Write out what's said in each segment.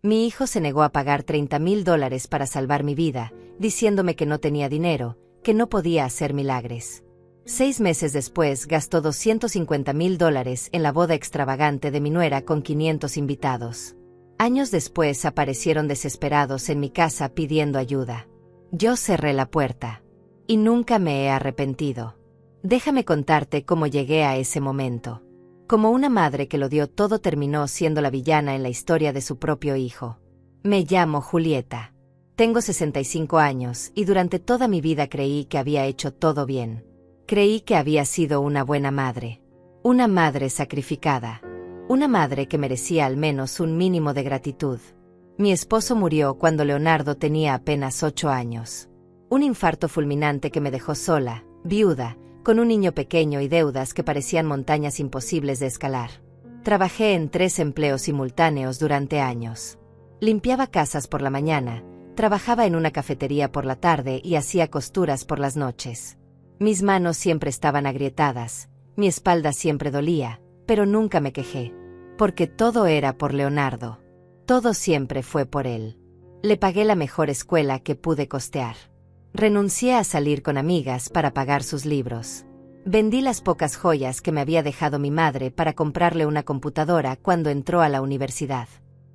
Mi hijo se negó a pagar $30,000 para salvar mi vida, diciéndome que no tenía dinero, que no podía hacer milagres. 6 meses después gastó $250,000 en la boda extravagante de mi nuera con 500 invitados. Años después aparecieron desesperados en mi casa pidiendo ayuda. Yo cerré la puerta. Y nunca me he arrepentido. Déjame contarte cómo llegué a ese momento. Como una madre que lo dio todo terminó siendo la villana en la historia de su propio hijo. Me llamo Julieta. Tengo 65 años y durante toda mi vida creí que había hecho todo bien. Creí que había sido una buena madre. Una madre sacrificada. Una madre que merecía al menos un mínimo de gratitud. Mi esposo murió cuando Leonardo tenía apenas 8 años. Un infarto fulminante que me dejó sola, viuda, con un niño pequeño y deudas que parecían montañas imposibles de escalar. Trabajé en 3 empleos simultáneos durante años. Limpiaba casas por la mañana, trabajaba en una cafetería por la tarde y hacía costuras por las noches. Mis manos siempre estaban agrietadas, mi espalda siempre dolía, pero nunca me quejé. Porque todo era por Leonardo. Todo siempre fue por él. Le pagué la mejor escuela que pude costear. Renuncié a salir con amigas para pagar sus libros. Vendí las pocas joyas que me había dejado mi madre para comprarle una computadora cuando entró a la universidad.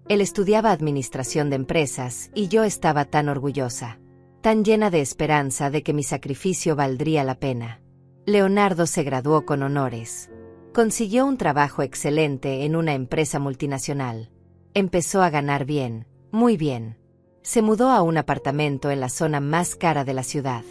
Él estudiaba administración de empresas y yo estaba tan orgullosa, tan llena de esperanza de que mi sacrificio valdría la pena. Leonardo se graduó con honores. Consiguió un trabajo excelente en una empresa multinacional. Empezó a ganar bien, muy bien. Se mudó a un apartamento en la zona más cara de la ciudad.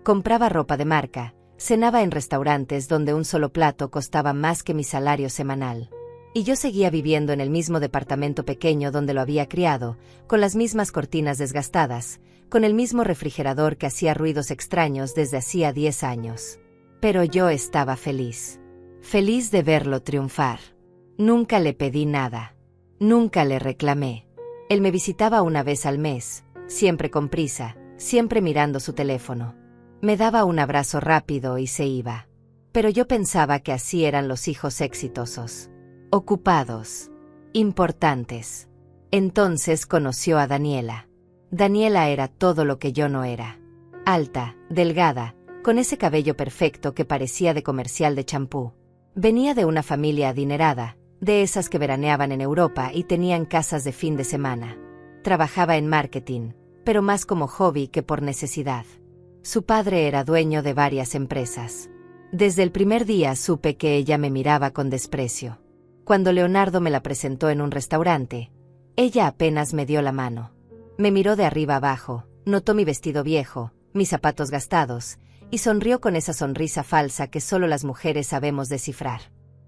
Compraba ropa de marca, cenaba en restaurantes donde un solo plato costaba más que mi salario semanal. Y yo seguía viviendo en el mismo departamento pequeño donde lo había criado, con las mismas cortinas desgastadas, con el mismo refrigerador que hacía ruidos extraños desde hacía 10 años. Pero yo estaba feliz. Feliz de verlo triunfar. Nunca le pedí nada. Nunca le reclamé. Él me visitaba una vez al mes, siempre con prisa, siempre mirando su teléfono. Me daba un abrazo rápido y se iba. Pero yo pensaba que así eran los hijos exitosos. Ocupados. Importantes. Entonces conoció a Daniela. Daniela era todo lo que yo no era. Alta, delgada, con ese cabello perfecto que parecía de comercial de champú. Venía de una familia adinerada, de esas que veraneaban en Europa y tenían casas de fin de semana. Trabajaba en marketing, pero más como hobby que por necesidad. Su padre era dueño de varias empresas. Desde el primer día supe que ella me miraba con desprecio. Cuando Leonardo me la presentó en un restaurante, ella apenas me dio la mano. Me miró de arriba abajo, notó mi vestido viejo, mis zapatos gastados, y sonrió con esa sonrisa falsa que solo las mujeres sabemos descifrar.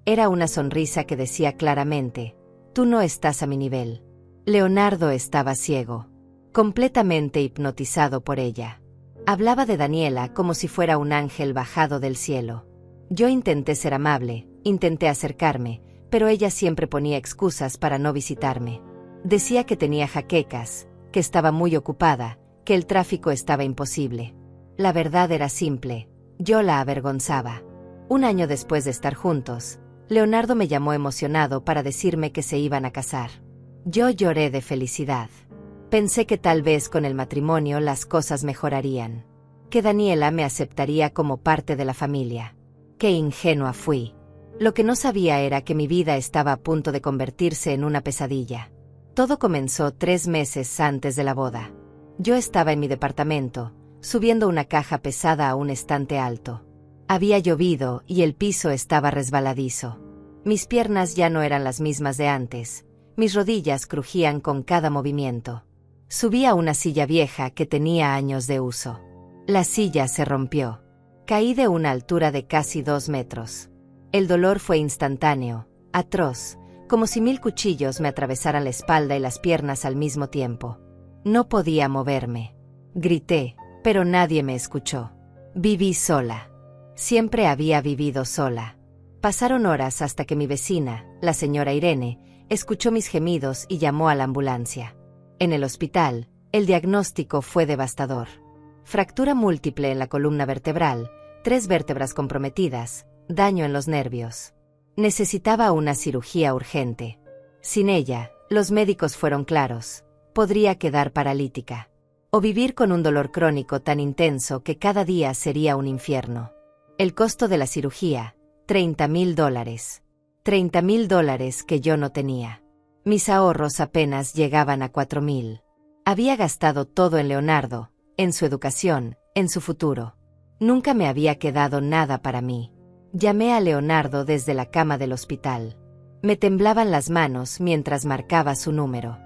Era una sonrisa que decía claramente, tú no estás a mi nivel. Leonardo estaba ciego, completamente hipnotizado por ella. Hablaba de Daniela como si fuera un ángel bajado del cielo. Yo intenté ser amable, intenté acercarme, pero ella siempre ponía excusas para no visitarme. Decía que tenía jaquecas, que estaba muy ocupada, que el tráfico estaba imposible. La verdad era simple, yo la avergonzaba. Un año después de estar juntos, Leonardo me llamó emocionado para decirme que se iban a casar. Yo lloré de felicidad. Pensé que tal vez con el matrimonio las cosas mejorarían. Que Daniela me aceptaría como parte de la familia. Qué ingenua fui. Lo que no sabía era que mi vida estaba a punto de convertirse en una pesadilla. Todo comenzó 3 meses antes de la boda. Yo estaba en mi departamento, subiendo una caja pesada a un estante alto. Había llovido y el piso estaba resbaladizo. Mis piernas ya no eran las mismas de antes. Mis rodillas crujían con cada movimiento. Subí a una silla vieja que tenía años de uso. La silla se rompió. Caí de una altura de casi 2 metros. El dolor fue instantáneo, atroz, como si 1000 cuchillos me atravesaran la espalda y las piernas al mismo tiempo. No podía moverme. Grité, pero nadie me escuchó. Viví sola. Siempre había vivido sola. Pasaron horas hasta que mi vecina, la señora Irene, escuchó mis gemidos y llamó a la ambulancia. En el hospital, el diagnóstico fue devastador. Fractura múltiple en la columna vertebral, 3 vértebras comprometidas, daño en los nervios. Necesitaba una cirugía urgente. Sin ella, Los médicos fueron claros. Podría quedar paralítica. O vivir con un dolor crónico tan intenso que cada día sería un infierno. El costo de la cirugía, $30,000. $30,000 que yo no tenía. Mis ahorros apenas llegaban a 4,000. Había gastado todo en Leonardo, en su educación, en su futuro. Nunca me había quedado nada para mí. Llamé a Leonardo desde la cama del hospital. Me temblaban las manos mientras marcaba su número.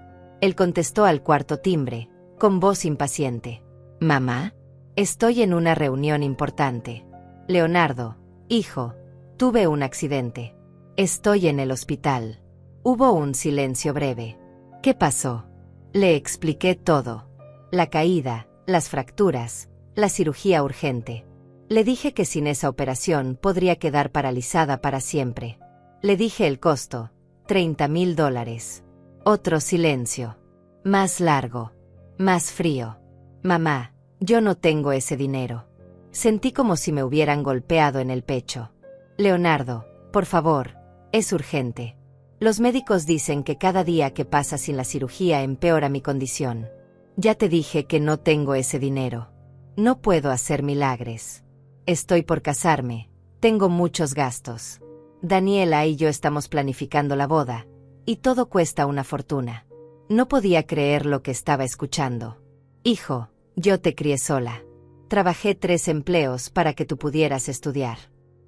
Él contestó al cuarto timbre, con voz impaciente. «Mamá, estoy en una reunión importante». «Leonardo, hijo, tuve un accidente. Estoy en el hospital». Hubo un silencio breve. «¿Qué pasó?» Le expliqué todo. La caída, las fracturas, la cirugía urgente. Le dije que sin esa operación podría quedar paralizada para siempre. Le dije el costo, $30,000. Otro silencio. Más largo. Más frío. «Mamá, yo no tengo ese dinero». Sentí como si me hubieran golpeado en el pecho. «Leonardo, por favor, es urgente. Los médicos dicen que cada día que pasa sin la cirugía empeora mi condición. Ya te dije que no tengo ese dinero. No puedo hacer milagres. Estoy por casarme. Tengo muchos gastos. Daniela y yo estamos planificando la boda, y todo cuesta una fortuna». No podía creer lo que estaba escuchando. «Hijo, yo te crié sola. Trabajé 3 empleos para que tú pudieras estudiar.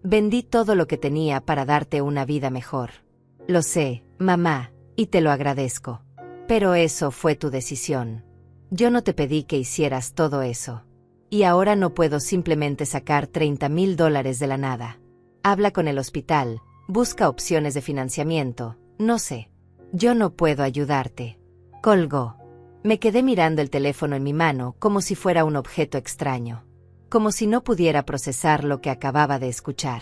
Vendí todo lo que tenía para darte una vida mejor. Lo sé, mamá, y te lo agradezco. Pero eso fue tu decisión. Yo no te pedí que hicieras todo eso. Y ahora no puedo simplemente sacar $30,000 de la nada. Habla con el hospital, busca opciones de financiamiento, no sé. Yo no puedo ayudarte». Colgó. Me quedé mirando el teléfono en mi mano como si fuera un objeto extraño. Como si no pudiera procesar lo que acababa de escuchar.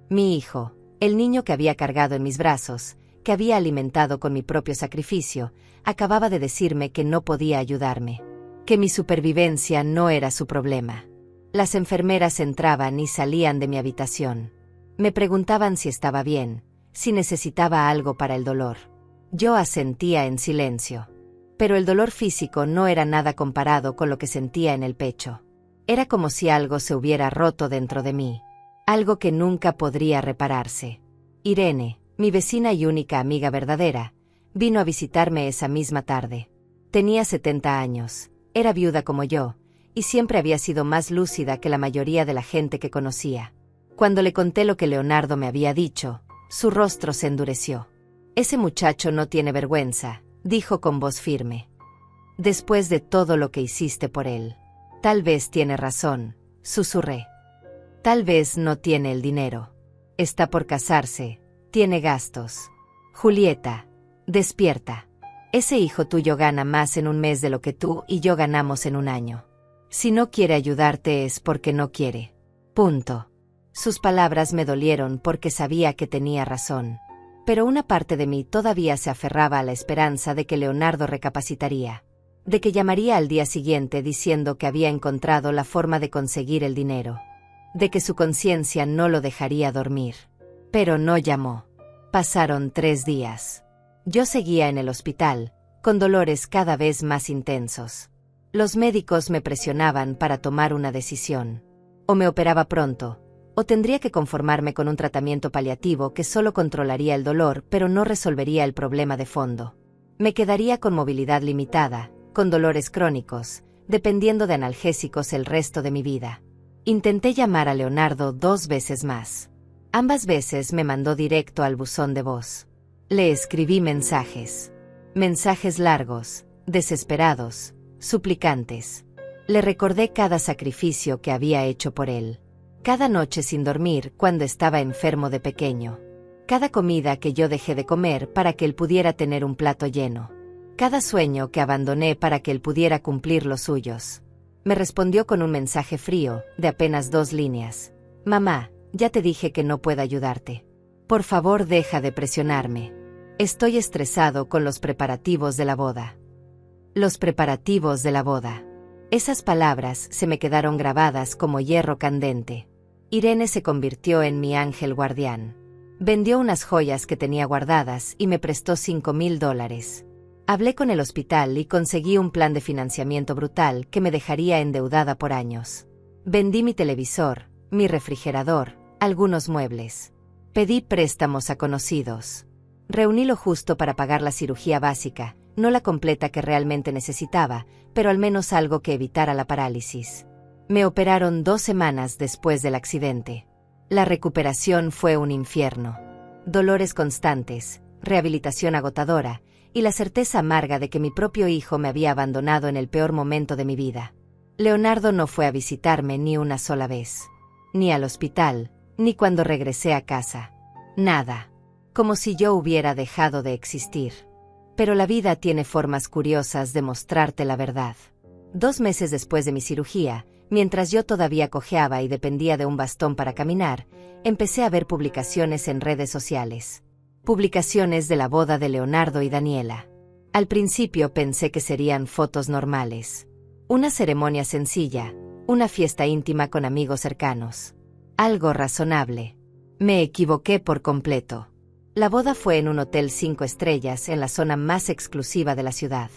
Mi hijo, el niño que había cargado en mis brazos, que había alimentado con mi propio sacrificio, acababa de decirme que no podía ayudarme. Que mi supervivencia no era su problema. Las enfermeras entraban y salían de mi habitación. Me preguntaban si estaba bien, si necesitaba algo para el dolor. Yo asentía en silencio. Pero el dolor físico no era nada comparado con lo que sentía en el pecho. Era como si algo se hubiera roto dentro de mí. Algo que nunca podría repararse. Irene, mi vecina y única amiga verdadera, vino a visitarme esa misma tarde. Tenía 70 años, era viuda como yo, y siempre había sido más lúcida que la mayoría de la gente que conocía. Cuando le conté lo que Leonardo me había dicho, su rostro se endureció. «Ese muchacho no tiene vergüenza», dijo con voz firme. «Después de todo lo que hiciste por él. Tal vez tiene razón», susurré. «Tal vez no tiene el dinero. Está por casarse, tiene gastos. Julieta, despierta. Ese hijo tuyo gana más en un mes de lo que tú y yo ganamos en un año. Si no quiere ayudarte es porque no quiere. Punto». Sus palabras me dolieron porque sabía que tenía razón. Pero una parte de mí todavía se aferraba a la esperanza de que Leonardo recapacitaría. De que llamaría al día siguiente diciendo que había encontrado la forma de conseguir el dinero. De que su conciencia no lo dejaría dormir. Pero no llamó. Pasaron 3 días. Yo seguía en el hospital, con dolores cada vez más intensos. Los médicos me presionaban para tomar una decisión. O me operaba pronto, o tendría que conformarme con un tratamiento paliativo que solo controlaría el dolor pero no resolvería el problema de fondo. Me quedaría con movilidad limitada, con dolores crónicos, dependiendo de analgésicos el resto de mi vida. Intenté llamar a Leonardo 2 veces más. Ambas veces me mandó directo al buzón de voz. Le escribí mensajes. Mensajes largos, desesperados, suplicantes. Le recordé cada sacrificio que había hecho por él. Cada noche sin dormir cuando estaba enfermo de pequeño. Cada comida que yo dejé de comer para que él pudiera tener un plato lleno. Cada sueño que abandoné para que él pudiera cumplir los suyos. Me respondió con un mensaje frío, de apenas 2 líneas. «Mamá, ya te dije que no puedo ayudarte. Por favor, deja de presionarme. Estoy estresado con los preparativos de la boda». Los preparativos de la boda. Esas palabras se me quedaron grabadas como hierro candente. Irene se convirtió en mi ángel guardián. Vendió unas joyas que tenía guardadas y me prestó $5,000. Hablé con el hospital y conseguí un plan de financiamiento brutal que me dejaría endeudada por años. Vendí mi televisor, mi refrigerador, algunos muebles. Pedí préstamos a conocidos. Reuní lo justo para pagar la cirugía básica, no la completa que realmente necesitaba, pero al menos algo que evitara la parálisis. Me operaron 2 semanas después del accidente. La recuperación fue un infierno. Dolores constantes, rehabilitación agotadora, y la certeza amarga de que mi propio hijo me había abandonado en el peor momento de mi vida. Leonardo no fue a visitarme ni una sola vez. Ni al hospital, ni cuando regresé a casa. Nada. Como si yo hubiera dejado de existir. Pero la vida tiene formas curiosas de mostrarte la verdad. 2 meses después de mi cirugía, mientras yo todavía cojeaba y dependía de un bastón para caminar, empecé a ver publicaciones en redes sociales. Publicaciones de la boda de Leonardo y Daniela. Al principio pensé que serían fotos normales. Una ceremonia sencilla, una fiesta íntima con amigos cercanos. Algo razonable. Me equivoqué por completo. La boda fue en un hotel 5 estrellas en la zona más exclusiva de la ciudad.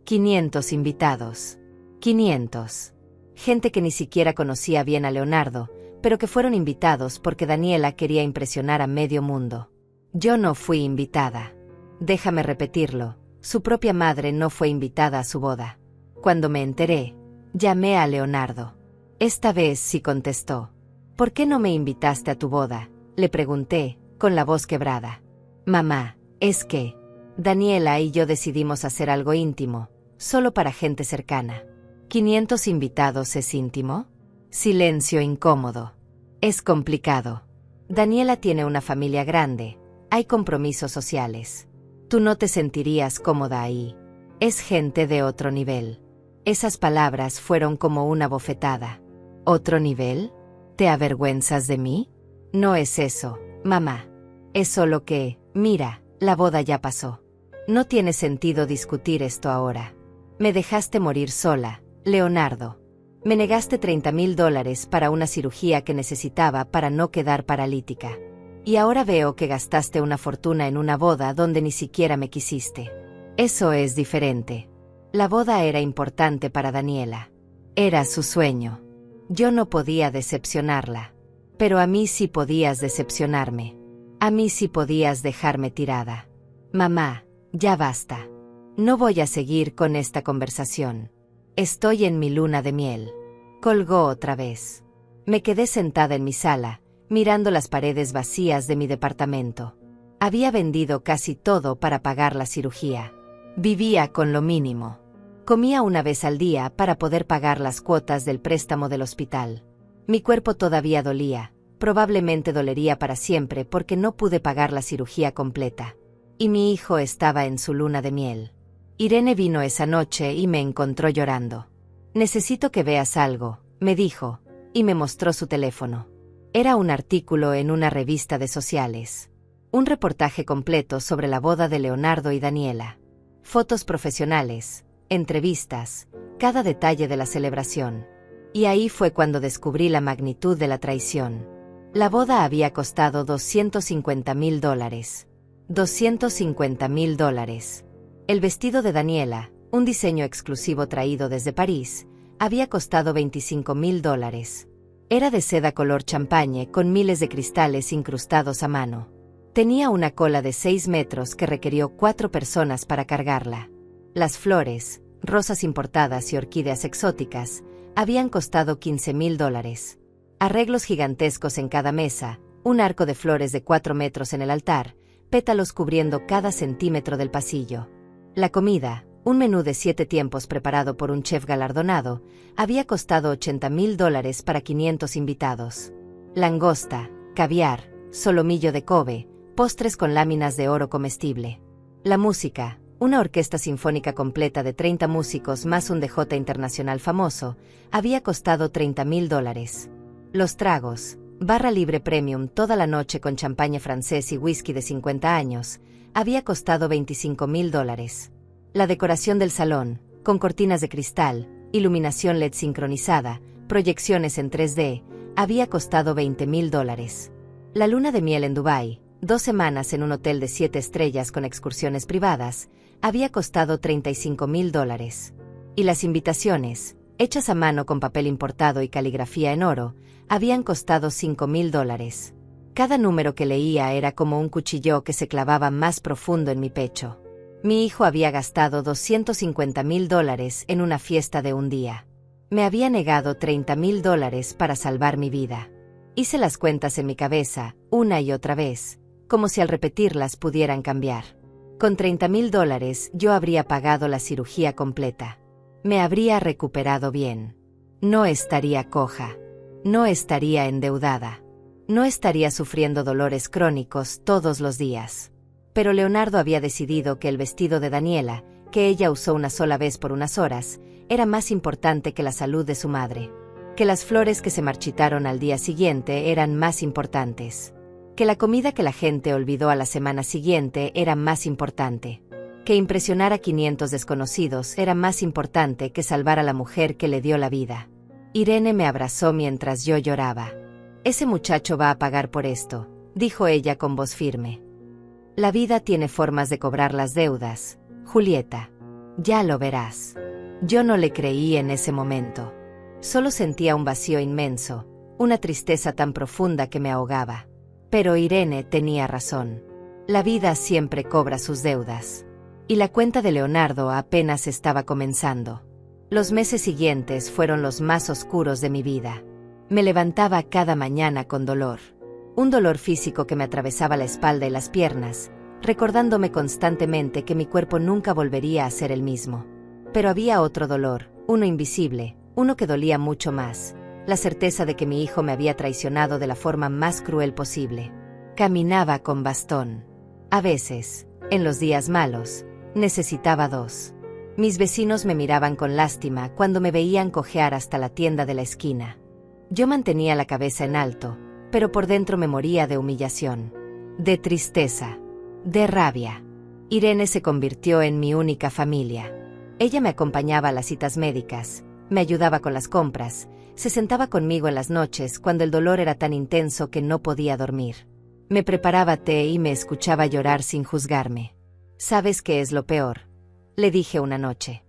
500 invitados. 500. Gente que ni siquiera conocía bien a Leonardo, pero que fueron invitados porque Daniela quería impresionar a medio mundo. Yo no fui invitada. Déjame repetirlo, su propia madre no fue invitada a su boda. Cuando me enteré, llamé a Leonardo. Esta vez sí contestó. ¿Por qué no me invitaste a tu boda?, le pregunté, con la voz quebrada. Mamá, es que Daniela y yo decidimos hacer algo íntimo, solo para gente cercana. ¿500 invitados es íntimo? Silencio incómodo. Es complicado. Daniela tiene una familia grande, hay compromisos sociales. Tú no te sentirías cómoda ahí. Es gente de otro nivel. Esas palabras fueron como una bofetada. ¿Otro nivel? ¿Te avergüenzas de mí? No es eso, mamá. Es solo que, mira, la boda ya pasó. No tiene sentido discutir esto ahora. Me dejaste morir sola, Leonardo. Me negaste $30,000 para una cirugía que necesitaba para no quedar paralítica. Y ahora veo que gastaste una fortuna en una boda donde ni siquiera me quisiste. Eso es diferente. La boda era importante para Daniela. Era su sueño. Yo no podía decepcionarla. Pero a mí sí podías decepcionarme. A mí sí podías dejarme tirada. Mamá, ya basta. No voy a seguir con esta conversación. Estoy en mi luna de miel. Colgó otra vez. Me quedé sentada en mi sala, mirando las paredes vacías de mi departamento. Había vendido casi todo para pagar la cirugía. Vivía con lo mínimo. Comía una vez al día para poder pagar las cuotas del préstamo del hospital. Mi cuerpo todavía dolía, probablemente dolería para siempre porque no pude pagar la cirugía completa. Y mi hijo estaba en su luna de miel. Irene vino esa noche y me encontró llorando. Necesito que veas algo, me dijo, y me mostró su teléfono. Era un artículo en una revista de sociales. Un reportaje completo sobre la boda de Leonardo y Daniela. Fotos profesionales, entrevistas, cada detalle de la celebración. Y ahí fue cuando descubrí la magnitud de la traición. La boda había costado $250,000. $250,000. El vestido de Daniela, un diseño exclusivo traído desde París, había costado $25,000. Era de seda color champagne con miles de cristales incrustados a mano. Tenía una cola de 6 metros que requirió 4 personas para cargarla. Las flores, rosas importadas y orquídeas exóticas, habían costado $15,000. Arreglos gigantescos en cada mesa, un arco de flores de 4 metros en el altar, pétalos cubriendo cada centímetro del pasillo. La comida, un menú de 7 tiempos preparado por un chef galardonado, había costado $80,000 para 500 invitados. Langosta, caviar, solomillo de Kobe, postres con láminas de oro comestible. La música, una orquesta sinfónica completa de 30 músicos más un DJ internacional famoso, había costado $30,000. Los tragos, barra libre premium toda la noche con champaña francés y whisky de 50 años, había costado $25,000. La decoración del salón, con cortinas de cristal, iluminación LED sincronizada, proyecciones en 3D, había costado $20,000. La luna de miel en Dubái, 2 semanas en un hotel de 7 estrellas con excursiones privadas, había costado $35,000. Y las invitaciones, hechas a mano con papel importado y caligrafía en oro, habían costado $5,000. Cada número que leía era como un cuchillo que se clavaba más profundo en mi pecho. Mi hijo había gastado $250,000 en una fiesta de un día. Me había negado $30,000 para salvar mi vida. Hice las cuentas en mi cabeza, una y otra vez, como si al repetirlas pudieran cambiar. Con $30,000 yo habría pagado la cirugía completa. Me habría recuperado bien. No estaría coja. No estaría endeudada. No estaría sufriendo dolores crónicos todos los días. Pero Leonardo había decidido que el vestido de Daniela, que ella usó una sola vez por unas horas, era más importante que la salud de su madre. Que las flores que se marchitaron al día siguiente eran más importantes. Que la comida que la gente olvidó a la semana siguiente era más importante. Que impresionar a 500 desconocidos era más importante que salvar a la mujer que le dio la vida. Irene me abrazó mientras yo lloraba. «Ese muchacho va a pagar por esto», dijo ella con voz firme. «La vida tiene formas de cobrar las deudas, Julieta. Ya lo verás». Yo no le creí en ese momento. Solo sentía un vacío inmenso, una tristeza tan profunda que me ahogaba. Pero Irene tenía razón. La vida siempre cobra sus deudas. Y la cuenta de Leonardo apenas estaba comenzando. Los meses siguientes fueron los más oscuros de mi vida. Me levantaba cada mañana con dolor. Un dolor físico que me atravesaba la espalda y las piernas, recordándome constantemente que mi cuerpo nunca volvería a ser el mismo. Pero había otro dolor, uno invisible, uno que dolía mucho más, la certeza de que mi hijo me había traicionado de la forma más cruel posible. Caminaba con bastón. A veces, en los días malos, necesitaba dos. Mis vecinos me miraban con lástima cuando me veían cojear hasta la tienda de la esquina. Yo mantenía la cabeza en alto, pero por dentro me moría de humillación, de tristeza, de rabia. Irene se convirtió en mi única familia. Ella me acompañaba a las citas médicas, me ayudaba con las compras, se sentaba conmigo en las noches cuando el dolor era tan intenso que no podía dormir. Me preparaba té y me escuchaba llorar sin juzgarme. «¿Sabes qué es lo peor?», le dije una noche.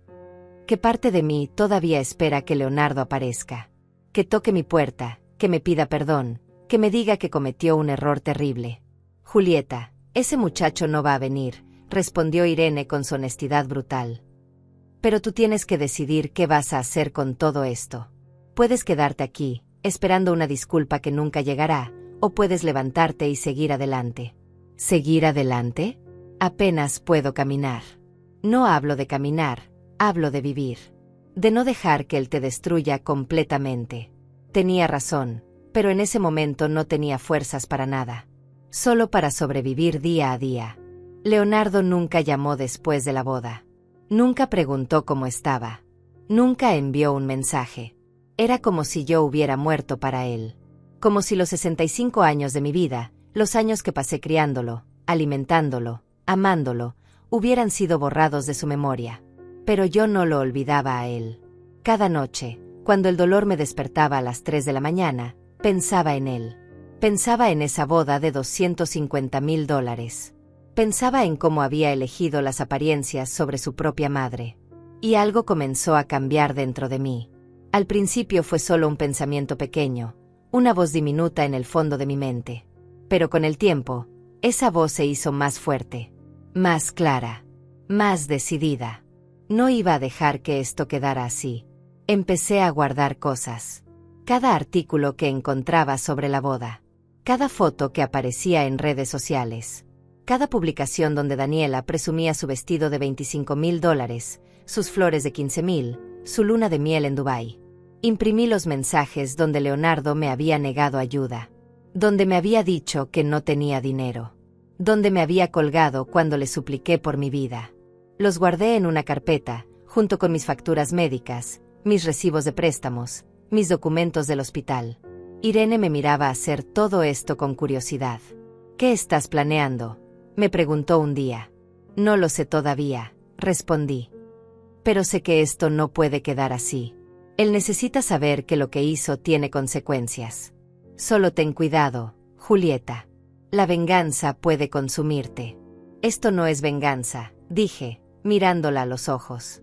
«Que parte de mí todavía espera que Leonardo aparezca. Que toque mi puerta, que me pida perdón, que me diga que cometió un error terrible». «Julieta, ese muchacho no va a venir», respondió Irene con su honestidad brutal. «Pero tú tienes que decidir qué vas a hacer con todo esto. Puedes quedarte aquí, esperando una disculpa que nunca llegará, o puedes levantarte y seguir adelante». ¿Seguir adelante? Apenas puedo caminar. No hablo de caminar, hablo de vivir. De no dejar que él te destruya completamente. Tenía razón, pero en ese momento no tenía fuerzas para nada. Solo para sobrevivir día a día. Leonardo nunca llamó después de la boda. Nunca preguntó cómo estaba. Nunca envió un mensaje. Era como si yo hubiera muerto para él. Como si los 65 años de mi vida, los años que pasé criándolo, alimentándolo, amándolo, hubieran sido borrados de su memoria. Pero yo no lo olvidaba a él. Cada noche, cuando el dolor me despertaba a las 3 de la mañana, pensaba en él. Pensaba en esa boda de $250,000. Pensaba en cómo había elegido las apariencias sobre su propia madre. Y algo comenzó a cambiar dentro de mí. Al principio fue solo un pensamiento pequeño, una voz diminuta en el fondo de mi mente. Pero con el tiempo, esa voz se hizo más fuerte, más clara, más decidida. No iba a dejar que esto quedara así. Empecé a guardar cosas. Cada artículo que encontraba sobre la boda. Cada foto que aparecía en redes sociales. Cada publicación donde Daniela presumía su vestido de $25,000, sus flores de $15,000, su luna de miel en Dubái. Imprimí los mensajes donde Leonardo me había negado ayuda. Donde me había dicho que no tenía dinero. Donde me había colgado cuando le supliqué por mi vida. Los guardé en una carpeta, junto con mis facturas médicas, mis recibos de préstamos, mis documentos del hospital. Irene me miraba hacer todo esto con curiosidad. «¿Qué estás planeando?», me preguntó un día. «No lo sé todavía», respondí. «Pero sé que esto no puede quedar así. Él necesita saber que lo que hizo tiene consecuencias. Solo ten cuidado, Julieta. La venganza puede consumirte». «Esto no es venganza», dije, mirándola a los ojos.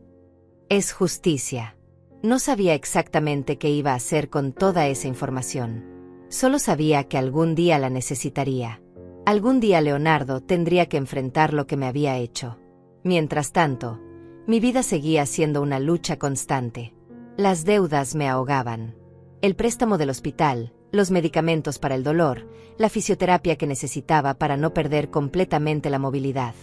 Es justicia. No sabía exactamente qué iba a hacer con toda esa información. Solo sabía que algún día la necesitaría. Algún día Leonardo tendría que enfrentar lo que me había hecho. Mientras tanto, mi vida seguía siendo una lucha constante. Las deudas me ahogaban. El préstamo del hospital, los medicamentos para el dolor, la fisioterapia que necesitaba para no perder completamente la movilidad.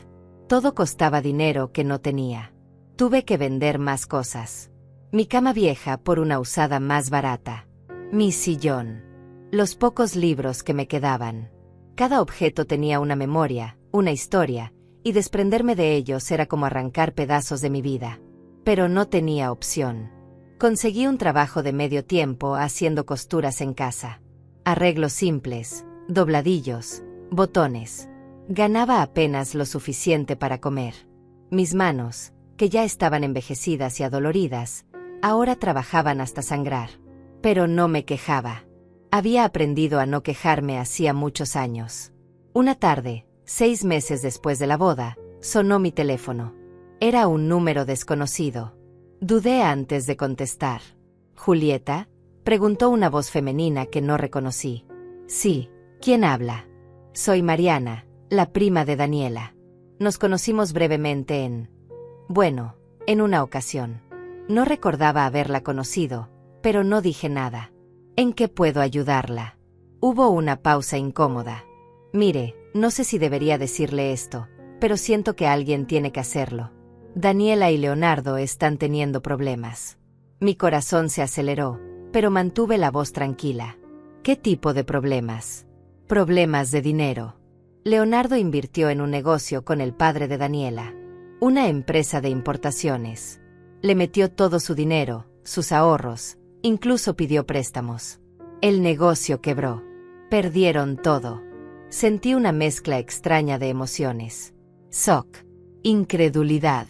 Todo costaba dinero que no tenía. Tuve que vender más cosas. Mi cama vieja por una usada más barata. Mi sillón. Los pocos libros que me quedaban. Cada objeto tenía una memoria, una historia, y desprenderme de ellos era como arrancar pedazos de mi vida. Pero no tenía opción. Conseguí un trabajo de medio tiempo haciendo costuras en casa. Arreglos simples, dobladillos, botones. Ganaba apenas lo suficiente para comer. Mis manos, que ya estaban envejecidas y adoloridas, ahora trabajaban hasta sangrar. Pero no me quejaba. Había aprendido a no quejarme hacía muchos años. Una tarde, 6 meses después de la boda, sonó mi teléfono. Era un número desconocido. Dudé antes de contestar. ¿Julieta?, preguntó una voz femenina que no reconocí. Sí, ¿quién habla? Soy Mariana, la prima de Daniela. Nos conocimos brevemente en una ocasión. No recordaba haberla conocido, pero no dije nada. ¿En qué puedo ayudarla? Hubo una pausa incómoda. Mire, no sé si debería decirle esto, pero siento que alguien tiene que hacerlo. Daniela y Leonardo están teniendo problemas. Mi corazón se aceleró, pero mantuve la voz tranquila. ¿Qué tipo de problemas? Problemas de dinero. Leonardo invirtió en un negocio con el padre de Daniela, una empresa de importaciones. Le metió todo su dinero, sus ahorros, incluso pidió préstamos. El negocio quebró. Perdieron todo. Sentí una mezcla extraña de emociones. Shock, incredulidad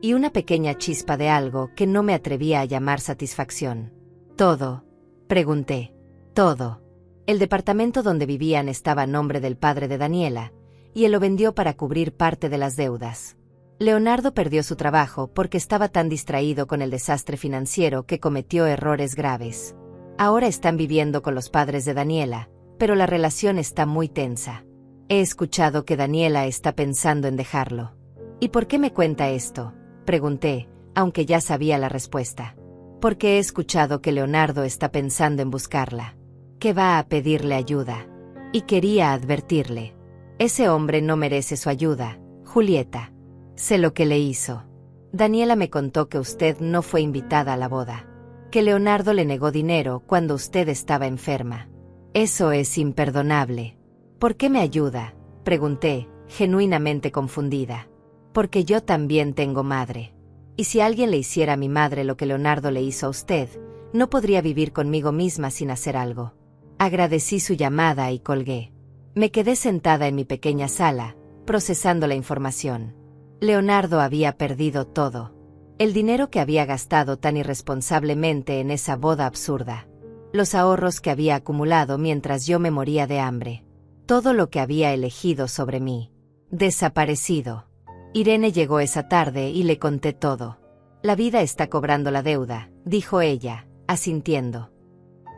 y una pequeña chispa de algo que no me atrevía a llamar satisfacción. ¿Todo? Pregunté. Todo. El departamento donde vivían estaba a nombre del padre de Daniela, y él lo vendió para cubrir parte de las deudas. Leonardo perdió su trabajo porque estaba tan distraído con el desastre financiero que cometió errores graves. Ahora están viviendo con los padres de Daniela, pero la relación está muy tensa. He escuchado que Daniela está pensando en dejarlo. ¿Y por qué me cuenta esto?, pregunté, aunque ya sabía la respuesta. Porque he escuchado que Leonardo está pensando en buscarla. Que va a pedirle ayuda. Y quería advertirle. Ese hombre no merece su ayuda, Julieta. Sé lo que le hizo. Daniela me contó que usted no fue invitada a la boda. Que Leonardo le negó dinero cuando usted estaba enferma. Eso es imperdonable. ¿Por qué me ayuda?, pregunté, genuinamente confundida. Porque yo también tengo madre. Y si alguien le hiciera a mi madre lo que Leonardo le hizo a usted, no podría vivir conmigo misma sin hacer algo. Agradecí su llamada y colgué. Me quedé sentada en mi pequeña sala, procesando la información. Leonardo había perdido todo. El dinero que había gastado tan irresponsablemente en esa boda absurda. Los ahorros que había acumulado mientras yo me moría de hambre. Todo lo que había elegido sobre mí. Desaparecido. Irene llegó esa tarde y le conté todo. La vida está cobrando la deuda, dijo ella, asintiendo.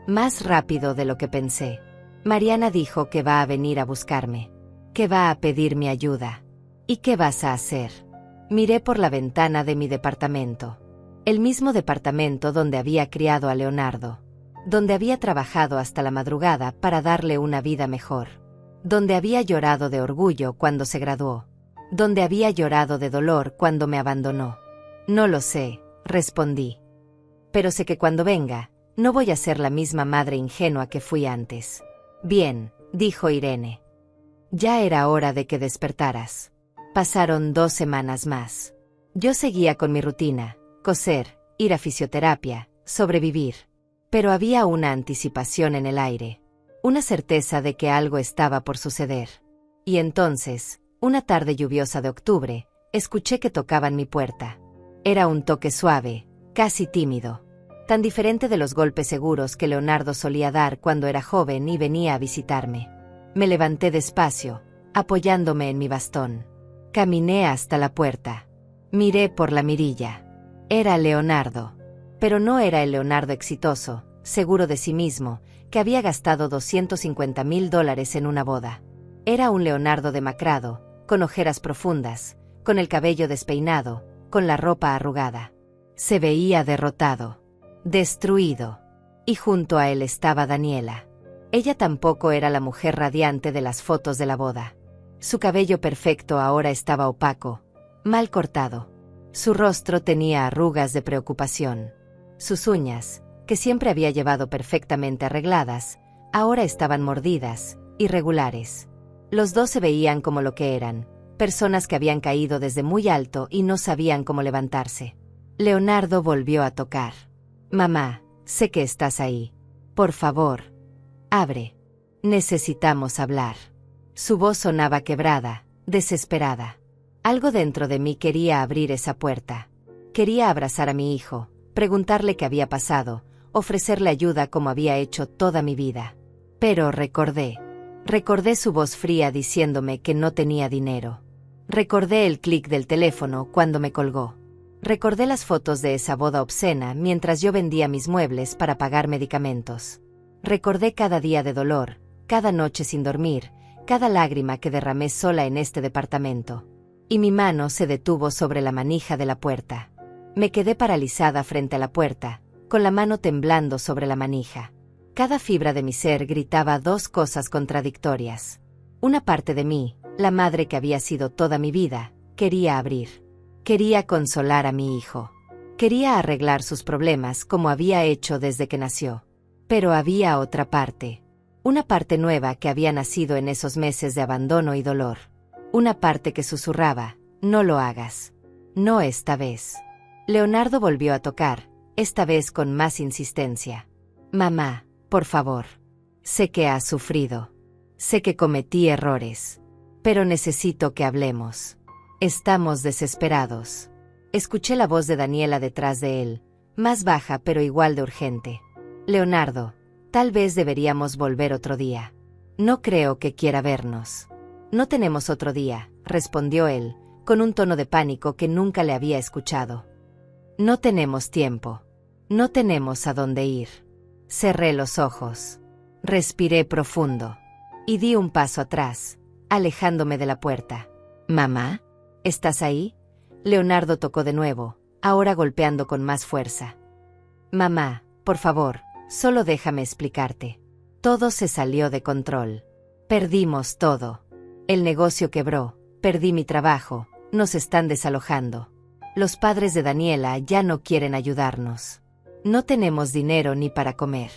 Más rápido de lo que pensé. Mariana dijo que va a venir a buscarme. Que va a pedir mi ayuda. ¿Y qué vas a hacer? Miré por la ventana de mi departamento. El mismo departamento donde había criado a Leonardo. Donde había trabajado hasta la madrugada para darle una vida mejor. Donde había llorado de orgullo cuando se graduó. Donde había llorado de dolor cuando me abandonó. No lo sé, respondí. Pero sé que cuando venga, no voy a ser la misma madre ingenua que fui antes. Bien, dijo Irene. Ya era hora de que despertaras. Pasaron 2 semanas más. Yo seguía con mi rutina, coser, ir a fisioterapia, sobrevivir. Pero había una anticipación en el aire. Una certeza de que algo estaba por suceder. Y entonces, una tarde lluviosa de octubre, escuché que tocaban mi puerta. Era un toque suave, casi tímido. Tan diferente de los golpes seguros que Leonardo solía dar cuando era joven y venía a visitarme. Me levanté despacio, apoyándome en mi bastón. Caminé hasta la puerta. Miré por la mirilla. Era Leonardo. Pero no era el Leonardo exitoso, seguro de sí mismo, que había gastado $250,000 en una boda. Era un Leonardo demacrado, con ojeras profundas, con el cabello despeinado, con la ropa arrugada. Se veía derrotado, destruido. Y junto a él estaba Daniela. Ella tampoco era la mujer radiante de las fotos de la boda. Su cabello perfecto ahora estaba opaco, mal cortado. Su rostro tenía arrugas de preocupación. Sus uñas, que siempre había llevado perfectamente arregladas, ahora estaban mordidas, irregulares. Los dos se veían como lo que eran, personas que habían caído desde muy alto y no sabían cómo levantarse. Leonardo volvió a tocar. Mamá, sé que estás ahí. Por favor, abre. Necesitamos hablar. Su voz sonaba quebrada, desesperada. Algo dentro de mí quería abrir esa puerta. Quería abrazar a mi hijo, preguntarle qué había pasado, ofrecerle ayuda como había hecho toda mi vida. Pero recordé su voz fría diciéndome que no tenía dinero. Recordé el clic del teléfono cuando me colgó. Recordé las fotos de esa boda obscena mientras yo vendía mis muebles para pagar medicamentos. Recordé cada día de dolor, cada noche sin dormir, cada lágrima que derramé sola en este departamento. Y mi mano se detuvo sobre la manija de la puerta. Me quedé paralizada frente a la puerta, con la mano temblando sobre la manija. Cada fibra de mi ser gritaba dos cosas contradictorias. Una parte de mí, la madre que había sido toda mi vida, quería abrir. Quería consolar a mi hijo. Quería arreglar sus problemas como había hecho desde que nació. Pero había otra parte. Una parte nueva que había nacido en esos meses de abandono y dolor. Una parte que susurraba, no lo hagas. No esta vez. Leonardo volvió a tocar, esta vez con más insistencia. Mamá, por favor. Sé que has sufrido. Sé que cometí errores. Pero necesito que hablemos. Estamos desesperados. Escuché la voz de Daniela detrás de él, más baja pero igual de urgente. Leonardo, tal vez deberíamos volver otro día. No creo que quiera vernos. No tenemos otro día, respondió él, con un tono de pánico que nunca le había escuchado. No tenemos tiempo. No tenemos a dónde ir. Cerré los ojos. Respiré profundo. Y di un paso atrás, alejándome de la puerta. ¿Mamá? ¿Estás ahí? Leonardo tocó de nuevo, ahora golpeando con más fuerza. Mamá, por favor, solo déjame explicarte. Todo se salió de control. Perdimos todo. El negocio quebró, perdí mi trabajo, nos están desalojando. Los padres de Daniela ya no quieren ayudarnos. No tenemos dinero ni para comer.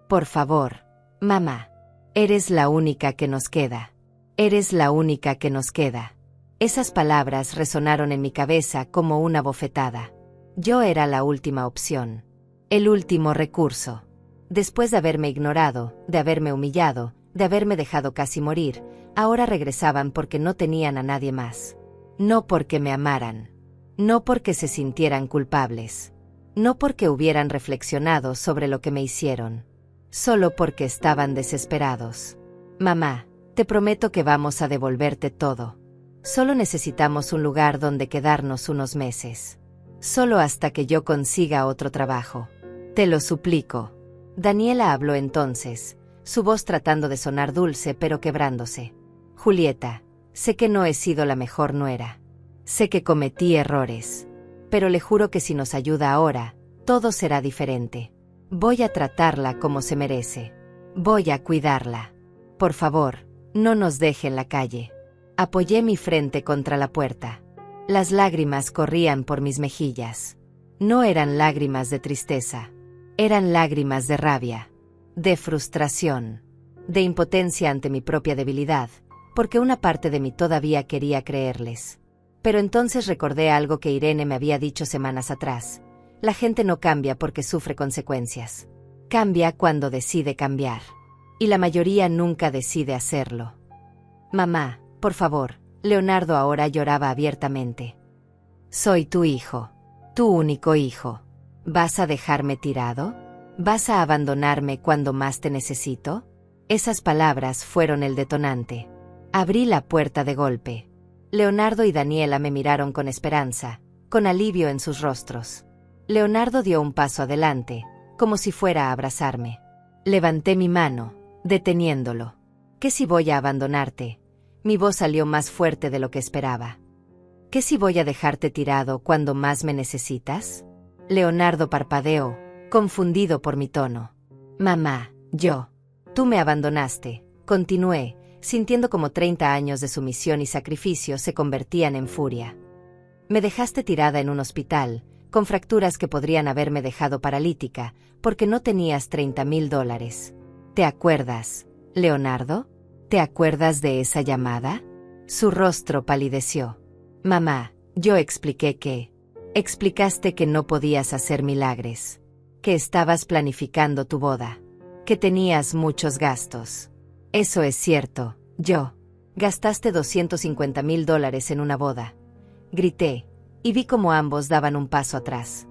Por favor, mamá, eres la única que nos queda. Eres la única que nos queda. Esas palabras resonaron en mi cabeza como una bofetada. Yo era la última opción. El último recurso. Después de haberme ignorado, de haberme humillado, de haberme dejado casi morir, ahora regresaban porque no tenían a nadie más. No porque me amaran. No porque se sintieran culpables. No porque hubieran reflexionado sobre lo que me hicieron. Solo porque estaban desesperados. Mamá, te prometo que vamos a devolverte todo. Solo necesitamos un lugar donde quedarnos unos meses. Solo hasta que yo consiga otro trabajo. Te lo suplico. Daniela habló entonces, su voz tratando de sonar dulce pero quebrándose. Julieta, sé que no he sido la mejor nuera. Sé que cometí errores. Pero le juro que si nos ayuda ahora, todo será diferente. Voy a tratarla como se merece. Voy a cuidarla. Por favor, no nos deje en la calle. Apoyé mi frente contra la puerta. Las lágrimas corrían por mis mejillas. No eran lágrimas de tristeza. Eran lágrimas de rabia, de frustración, de impotencia ante mi propia debilidad, porque una parte de mí todavía quería creerles. Pero entonces recordé algo que Irene me había dicho semanas atrás. La gente no cambia porque sufre consecuencias. Cambia cuando decide cambiar. Y la mayoría nunca decide hacerlo. Mamá, por favor, Leonardo ahora lloraba abiertamente. Soy tu hijo. Tu único hijo. ¿Vas a dejarme tirado? ¿Vas a abandonarme cuando más te necesito? Esas palabras fueron el detonante. Abrí la puerta de golpe. Leonardo y Daniela me miraron con esperanza, con alivio en sus rostros. Leonardo dio un paso adelante, como si fuera a abrazarme. Levanté mi mano, deteniéndolo. ¿Qué si voy a abandonarte? Mi voz salió más fuerte de lo que esperaba. ¿Qué si voy a dejarte tirado cuando más me necesitas? Leonardo parpadeó, confundido por mi tono. Mamá, tú me abandonaste, continué, sintiendo como 30 años de sumisión y sacrificio se convertían en furia. Me dejaste tirada en un hospital, con fracturas que podrían haberme dejado paralítica, porque no tenías $30,000. ¿Te acuerdas, Leonardo? ¿Te acuerdas de esa llamada? Su rostro palideció. Mamá, yo expliqué que... Explicaste que no podías hacer milagres. Que estabas planificando tu boda. Que tenías muchos gastos. Eso es cierto, Gastaste $250,000 en una boda. Grité, y vi cómo ambos daban un paso atrás.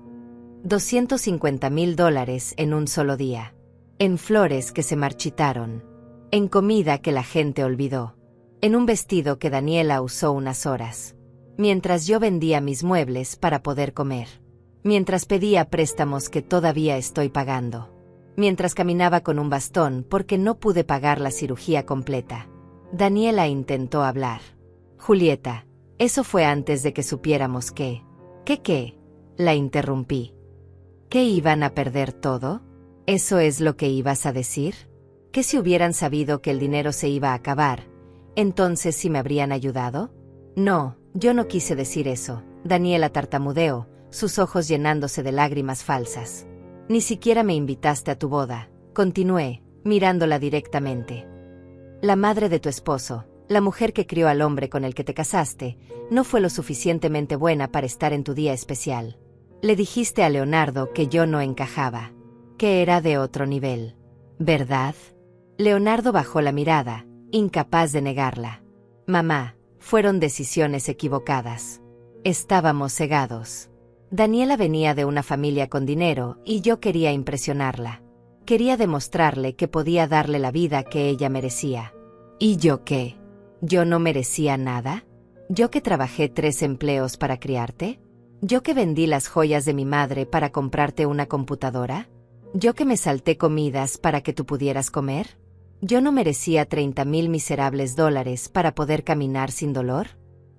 $250,000 en un solo día. En flores que se marchitaron. En comida que la gente olvidó. En un vestido que Daniela usó unas horas. Mientras yo vendía mis muebles para poder comer. Mientras pedía préstamos que todavía estoy pagando. Mientras caminaba con un bastón porque no pude pagar la cirugía completa. Daniela intentó hablar. Julieta, eso fue antes de que supiéramos que... ¿Qué? La interrumpí. ¿Que iban a perder todo? ¿Eso es lo que ibas a decir? ¿Que si hubieran sabido que el dinero se iba a acabar, entonces sí me habrían ayudado? No, yo no quise decir eso, Daniela tartamudeó, sus ojos llenándose de lágrimas falsas. Ni siquiera me invitaste a tu boda, continué, mirándola directamente. La madre de tu esposo, la mujer que crió al hombre con el que te casaste, no fue lo suficientemente buena para estar en tu día especial. Le dijiste a Leonardo que yo no encajaba, que era de otro nivel. ¿Verdad? Leonardo bajó la mirada, incapaz de negarla. Mamá, fueron decisiones equivocadas. Estábamos cegados. Daniela venía de una familia con dinero y yo quería impresionarla. Quería demostrarle que podía darle la vida que ella merecía. ¿Y yo qué? ¿Yo no merecía nada? ¿Yo que trabajé 3 empleos para criarte? ¿Yo que vendí las joyas de mi madre para comprarte una computadora? ¿Yo que me salté comidas para que tú pudieras comer? ¿Yo no merecía $30,000 miserables para poder caminar sin dolor?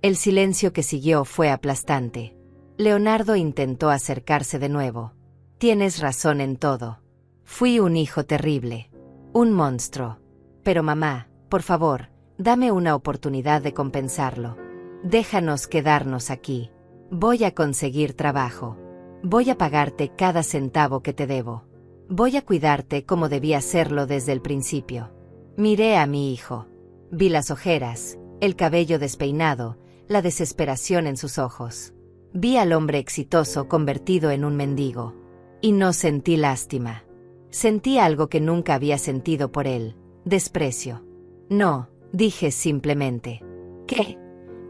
El silencio que siguió fue aplastante. Leonardo intentó acercarse de nuevo. Tienes razón en todo. Fui un hijo terrible. Un monstruo. Pero mamá, por favor, dame una oportunidad de compensarlo. Déjanos quedarnos aquí. Voy a conseguir trabajo. Voy a pagarte cada centavo que te debo. Voy a cuidarte como debí hacerlo desde el principio. Miré a mi hijo. Vi las ojeras, el cabello despeinado, la desesperación en sus ojos. Vi al hombre exitoso convertido en un mendigo. Y no sentí lástima. Sentí algo que nunca había sentido por él, desprecio. No, dije simplemente. ¿Qué?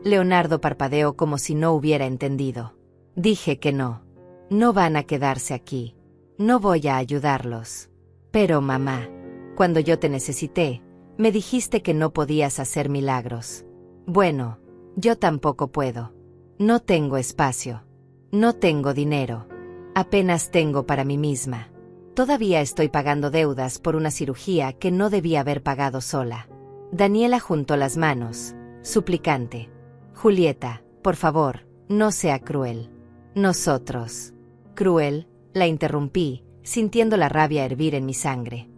Leonardo parpadeó como si no hubiera entendido. Dije que no. No van a quedarse aquí. No voy a ayudarlos. Pero mamá, cuando yo te necesité, me dijiste que no podías hacer milagros. Bueno, yo tampoco puedo. No tengo espacio. No tengo dinero. Apenas tengo para mí misma. Todavía estoy pagando deudas por una cirugía que no debía haber pagado sola. Daniela juntó las manos, suplicante. Julieta, por favor, no sea cruel. Nosotros. ¿Cruel? La interrumpí, sintiendo la rabia hervir en mi sangre.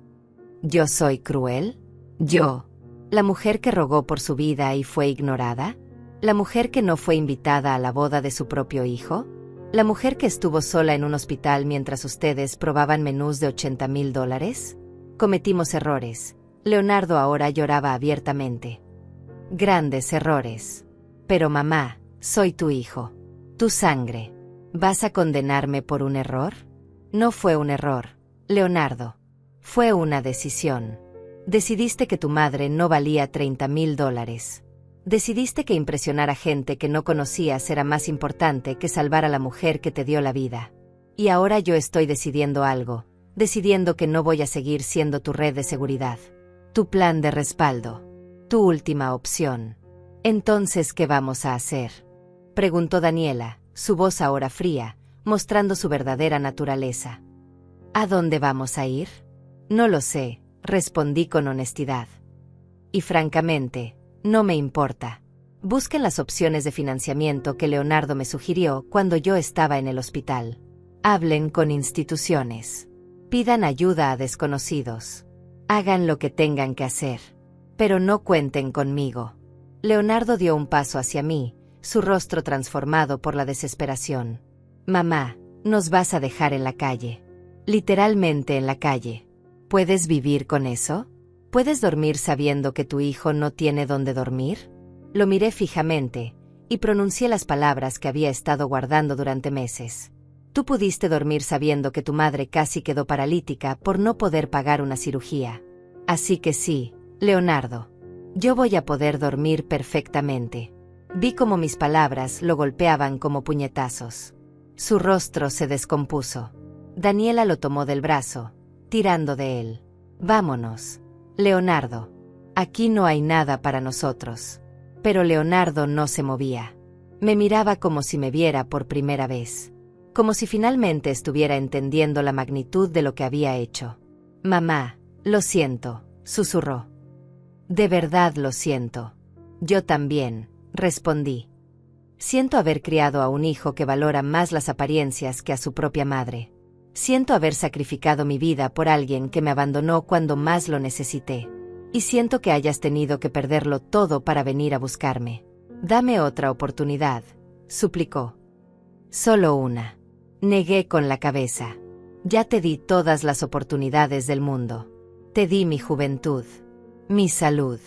¿Yo soy cruel? ¿Yo? ¿La mujer que rogó por su vida y fue ignorada? ¿La mujer que no fue invitada a la boda de su propio hijo? ¿La mujer que estuvo sola en un hospital mientras ustedes probaban menús de $80,000? Cometimos errores. Leonardo ahora lloraba abiertamente. Grandes errores. Pero mamá, soy tu hijo. Tu sangre. ¿Vas a condenarme por un error? No fue un error, Leonardo. Fue una decisión. Decidiste que tu madre no valía $30,000. Decidiste que impresionar a gente que no conocías era más importante que salvar a la mujer que te dio la vida. Y ahora yo estoy decidiendo algo, decidiendo que no voy a seguir siendo tu red de seguridad. Tu plan de respaldo. Tu última opción. Entonces, ¿qué vamos a hacer? Preguntó Daniela, su voz ahora fría, mostrando su verdadera naturaleza. ¿A dónde vamos a ir? No lo sé, respondí con honestidad. Y francamente, no me importa. Busquen las opciones de financiamiento que Leonardo me sugirió cuando yo estaba en el hospital. Hablen con instituciones. Pidan ayuda a desconocidos. Hagan lo que tengan que hacer. Pero no cuenten conmigo. Leonardo dio un paso hacia mí, su rostro transformado por la desesperación. Mamá, nos vas a dejar en la calle. Literalmente en la calle. ¿Puedes vivir con eso? ¿Puedes dormir sabiendo que tu hijo no tiene dónde dormir? Lo miré fijamente, y pronuncié las palabras que había estado guardando durante meses. Tú pudiste dormir sabiendo que tu madre casi quedó paralítica por no poder pagar una cirugía. Así que sí, Leonardo. Yo voy a poder dormir perfectamente. Vi cómo mis palabras lo golpeaban como puñetazos. Su rostro se descompuso. Daniela lo tomó del brazo, tirando de él. Vámonos. Leonardo. Aquí no hay nada para nosotros. Pero Leonardo no se movía. Me miraba como si me viera por primera vez. Como si finalmente estuviera entendiendo la magnitud de lo que había hecho. Mamá, lo siento, susurró. De verdad lo siento. Yo también, respondí. Siento haber criado a un hijo que valora más las apariencias que a su propia madre. Siento haber sacrificado mi vida por alguien que me abandonó cuando más lo necesité. Y siento que hayas tenido que perderlo todo para venir a buscarme. Dame otra oportunidad, suplicó. Solo una. Negué con la cabeza. Ya te di todas las oportunidades del mundo. Te di mi juventud, mi salud,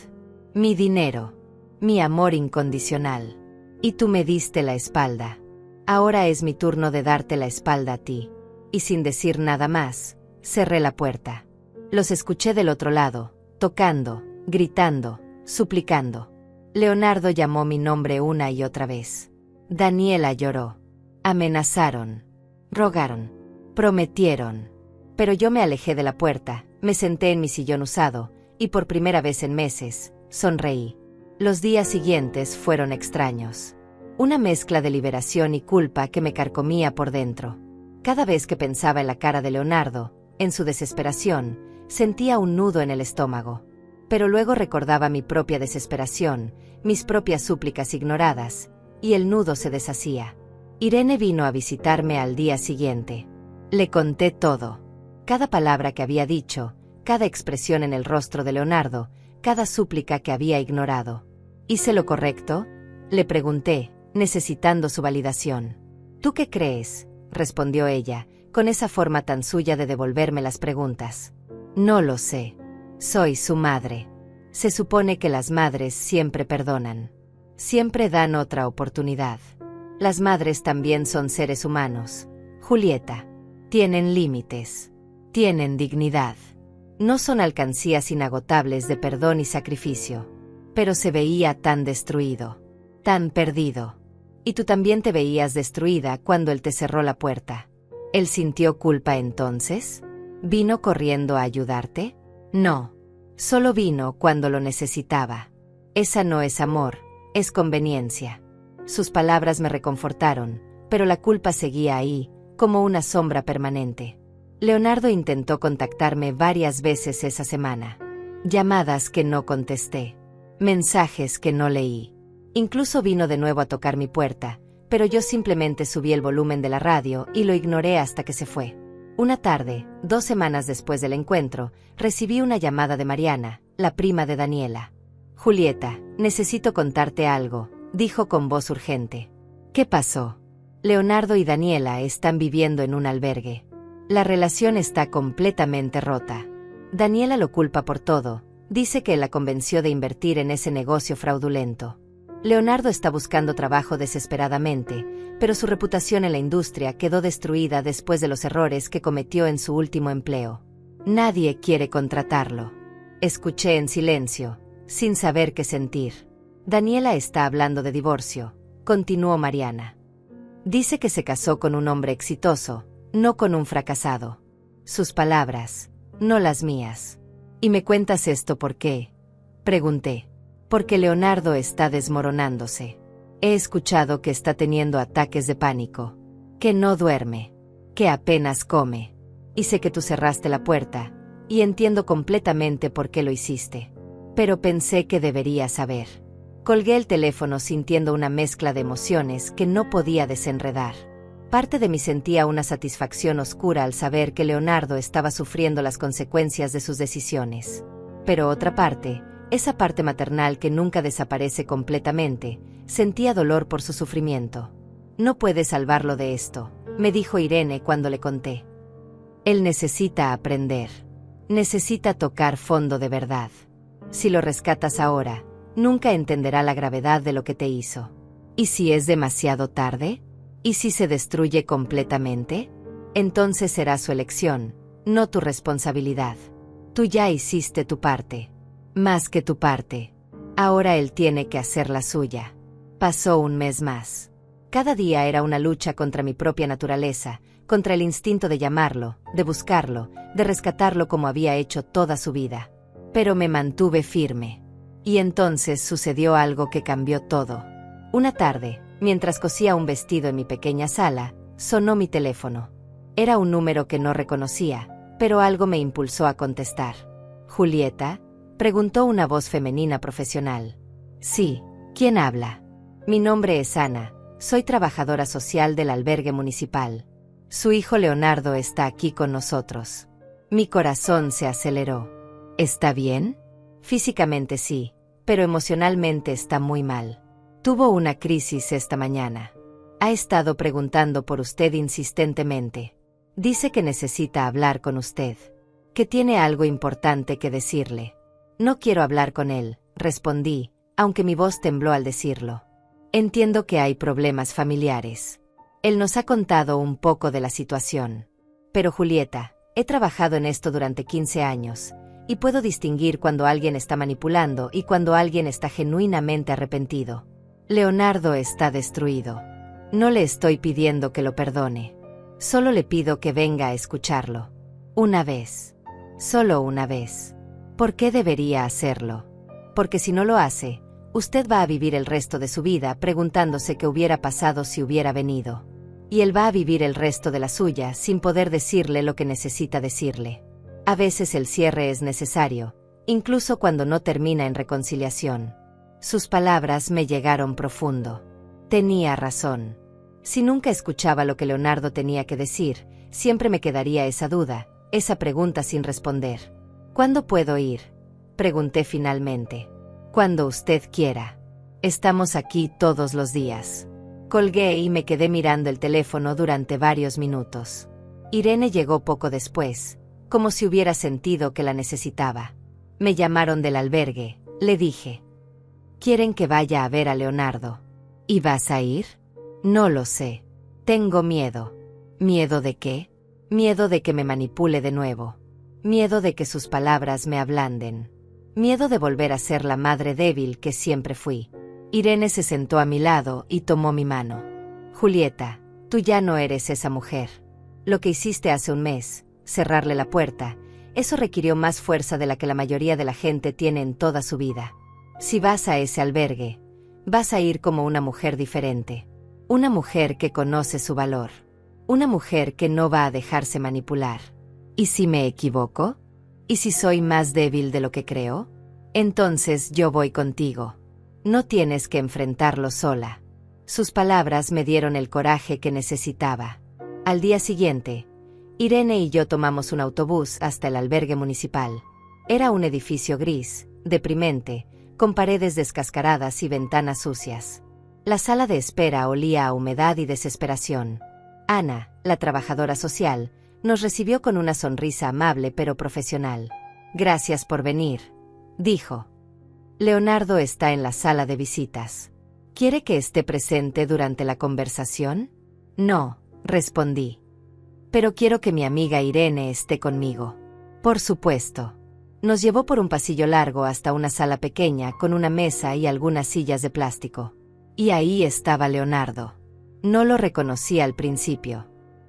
mi dinero, mi amor incondicional. Y tú me diste la espalda. Ahora es mi turno de darte la espalda a ti. Y sin decir nada más, cerré la puerta. Los escuché del otro lado, tocando, gritando, suplicando. Leonardo llamó mi nombre una y otra vez. Daniela lloró. Amenazaron. Rogaron. Prometieron. Pero yo me alejé de la puerta, me senté en mi sillón usado, y por primera vez en meses, sonreí. Los días siguientes fueron extraños. Una mezcla de liberación y culpa que me carcomía por dentro. Cada vez que pensaba en la cara de Leonardo, en su desesperación, sentía un nudo en el estómago. Pero luego recordaba mi propia desesperación, mis propias súplicas ignoradas, y el nudo se deshacía. Irene vino a visitarme al día siguiente. Le conté todo. Cada palabra que había dicho, cada expresión en el rostro de Leonardo, cada súplica que había ignorado. ¿Hice lo correcto? Le pregunté, necesitando su validación. ¿Tú qué crees?, respondió ella, con esa forma tan suya de devolverme las preguntas. No lo sé. Soy su madre. Se supone que las madres siempre perdonan. Siempre dan otra oportunidad. Las madres también son seres humanos. Julieta. Tienen límites. Tienen dignidad. No son alcancías inagotables de perdón y sacrificio. Pero se veía tan destruido. Tan perdido. Y tú también te veías destruida cuando él te cerró la puerta. ¿Él sintió culpa entonces? ¿Vino corriendo a ayudarte? No. Solo vino cuando lo necesitaba. Esa no es amor, es conveniencia. Sus palabras me reconfortaron, pero la culpa seguía ahí, como una sombra permanente. Leonardo intentó contactarme varias veces esa semana. Llamadas que no contesté. Mensajes que no leí. Incluso vino de nuevo a tocar mi puerta, pero yo simplemente subí el volumen de la radio y lo ignoré hasta que se fue. Una tarde, 2 semanas después del encuentro, recibí una llamada de Mariana, la prima de Daniela. Julieta, necesito contarte algo, dijo con voz urgente. ¿Qué pasó? Leonardo y Daniela están viviendo en un albergue. La relación está completamente rota. Daniela lo culpa por todo, dice que él la convenció de invertir en ese negocio fraudulento. Leonardo está buscando trabajo desesperadamente, pero su reputación en la industria quedó destruida después de los errores que cometió en su último empleo. Nadie quiere contratarlo. Escuché en silencio, sin saber qué sentir. Daniela está hablando de divorcio, continuó Mariana. Dice que se casó con un hombre exitoso, no con un fracasado. Sus palabras, no las mías. ¿Y me cuentas esto por qué?, pregunté. Porque Leonardo está desmoronándose. He escuchado que está teniendo ataques de pánico, que no duerme, que apenas come. Y sé que tú cerraste la puerta, y entiendo completamente por qué lo hiciste. Pero pensé que debería saber. Colgué el teléfono sintiendo una mezcla de emociones que no podía desenredar. Parte de mí sentía una satisfacción oscura al saber que Leonardo estaba sufriendo las consecuencias de sus decisiones. Pero otra parte, esa parte maternal que nunca desaparece completamente, sentía dolor por su sufrimiento. No puedes salvarlo de esto, me dijo Irene cuando le conté. Él necesita aprender. Necesita tocar fondo de verdad. Si lo rescatas ahora, nunca entenderá la gravedad de lo que te hizo. ¿Y si es demasiado tarde? ¿Y si se destruye completamente? Entonces será su elección, no tu responsabilidad. Tú ya hiciste tu parte. Más que tu parte. Ahora él tiene que hacer la suya. Pasó un mes más. Cada día era una lucha contra mi propia naturaleza, contra el instinto de llamarlo, de buscarlo, de rescatarlo como había hecho toda su vida. Pero me mantuve firme. Y entonces sucedió algo que cambió todo. Una tarde, mientras cosía un vestido en mi pequeña sala, sonó mi teléfono. Era un número que no reconocía, pero algo me impulsó a contestar. ¿Julieta?, preguntó una voz femenina profesional. Sí, ¿quién habla? Mi nombre es Ana, soy trabajadora social del albergue municipal. Su hijo Leonardo está aquí con nosotros. Mi corazón se aceleró. ¿Está bien? Físicamente sí, pero emocionalmente está muy mal. Tuvo una crisis esta mañana. Ha estado preguntando por usted insistentemente. Dice que necesita hablar con usted, que tiene algo importante que decirle. No quiero hablar con él, respondí, aunque mi voz tembló al decirlo. Entiendo que hay problemas familiares. Él nos ha contado un poco de la situación. Pero Julieta, he trabajado en esto durante 15 años, y puedo distinguir cuando alguien está manipulando y cuando alguien está genuinamente arrepentido. Leonardo está destruido. No le estoy pidiendo que lo perdone. Solo le pido que venga a escucharlo. Una vez. Solo una vez. ¿Por qué debería hacerlo? Porque si no lo hace, usted va a vivir el resto de su vida preguntándose qué hubiera pasado si hubiera venido. Y él va a vivir el resto de la suya sin poder decirle lo que necesita decirle. A veces el cierre es necesario, incluso cuando no termina en reconciliación. Sus palabras me llegaron profundo. Tenía razón. Si nunca escuchaba lo que Leonardo tenía que decir, siempre me quedaría esa duda, esa pregunta sin responder. ¿Cuándo puedo ir?, pregunté finalmente. Cuando usted quiera. Estamos aquí todos los días. Colgué y me quedé mirando el teléfono durante varios minutos. Irene llegó poco después, como si hubiera sentido que la necesitaba. Me llamaron del albergue, le dije. Quieren que vaya a ver a Leonardo. ¿Y vas a ir? No lo sé. Tengo miedo. ¿Miedo de qué? Miedo de que me manipule de nuevo. Miedo de que sus palabras me ablanden. Miedo de volver a ser la madre débil que siempre fui. Irene se sentó a mi lado y tomó mi mano. Julieta, tú ya no eres esa mujer. Lo que hiciste hace un mes, cerrarle la puerta, eso requirió más fuerza de la que la mayoría de la gente tiene en toda su vida. Si vas a ese albergue, vas a ir como una mujer diferente. Una mujer que conoce su valor. Una mujer que no va a dejarse manipular. ¿Y si me equivoco? ¿Y si soy más débil de lo que creo? Entonces yo voy contigo. No tienes que enfrentarlo sola. Sus palabras me dieron el coraje que necesitaba. Al día siguiente, Irene y yo tomamos un autobús hasta el albergue municipal. Era un edificio gris, deprimente, con paredes descascaradas y ventanas sucias. La sala de espera olía a humedad y desesperación. Ana, la trabajadora social, nos recibió con una sonrisa amable pero profesional. Gracias por venir, dijo. Leonardo está en la sala de visitas. ¿Quiere que esté presente durante la conversación? No, respondí. Pero quiero que mi amiga Irene esté conmigo. Por supuesto. Nos llevó por un pasillo largo hasta una sala pequeña con una mesa y algunas sillas de plástico. Y ahí estaba Leonardo. No lo reconocí al principio.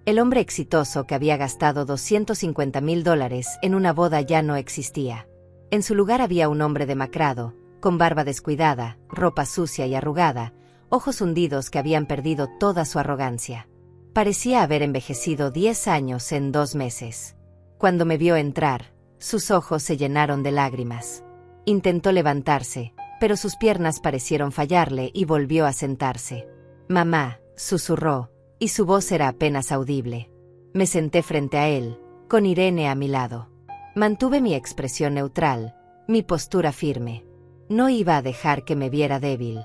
El hombre exitoso que había gastado $250,000 en una boda ya no existía. En su lugar había un hombre demacrado, con barba descuidada, ropa sucia y arrugada, ojos hundidos que habían perdido toda su arrogancia. Parecía haber envejecido 10 años en 2 meses. Cuando me vio entrar, sus ojos se llenaron de lágrimas. Intentó levantarse, pero sus piernas parecieron fallarle y volvió a sentarse. «Mamá», susurró, y su voz era apenas audible. Me senté frente a él, con Irene a mi lado. Mantuve mi expresión neutral, mi postura firme. No iba a dejar que me viera débil.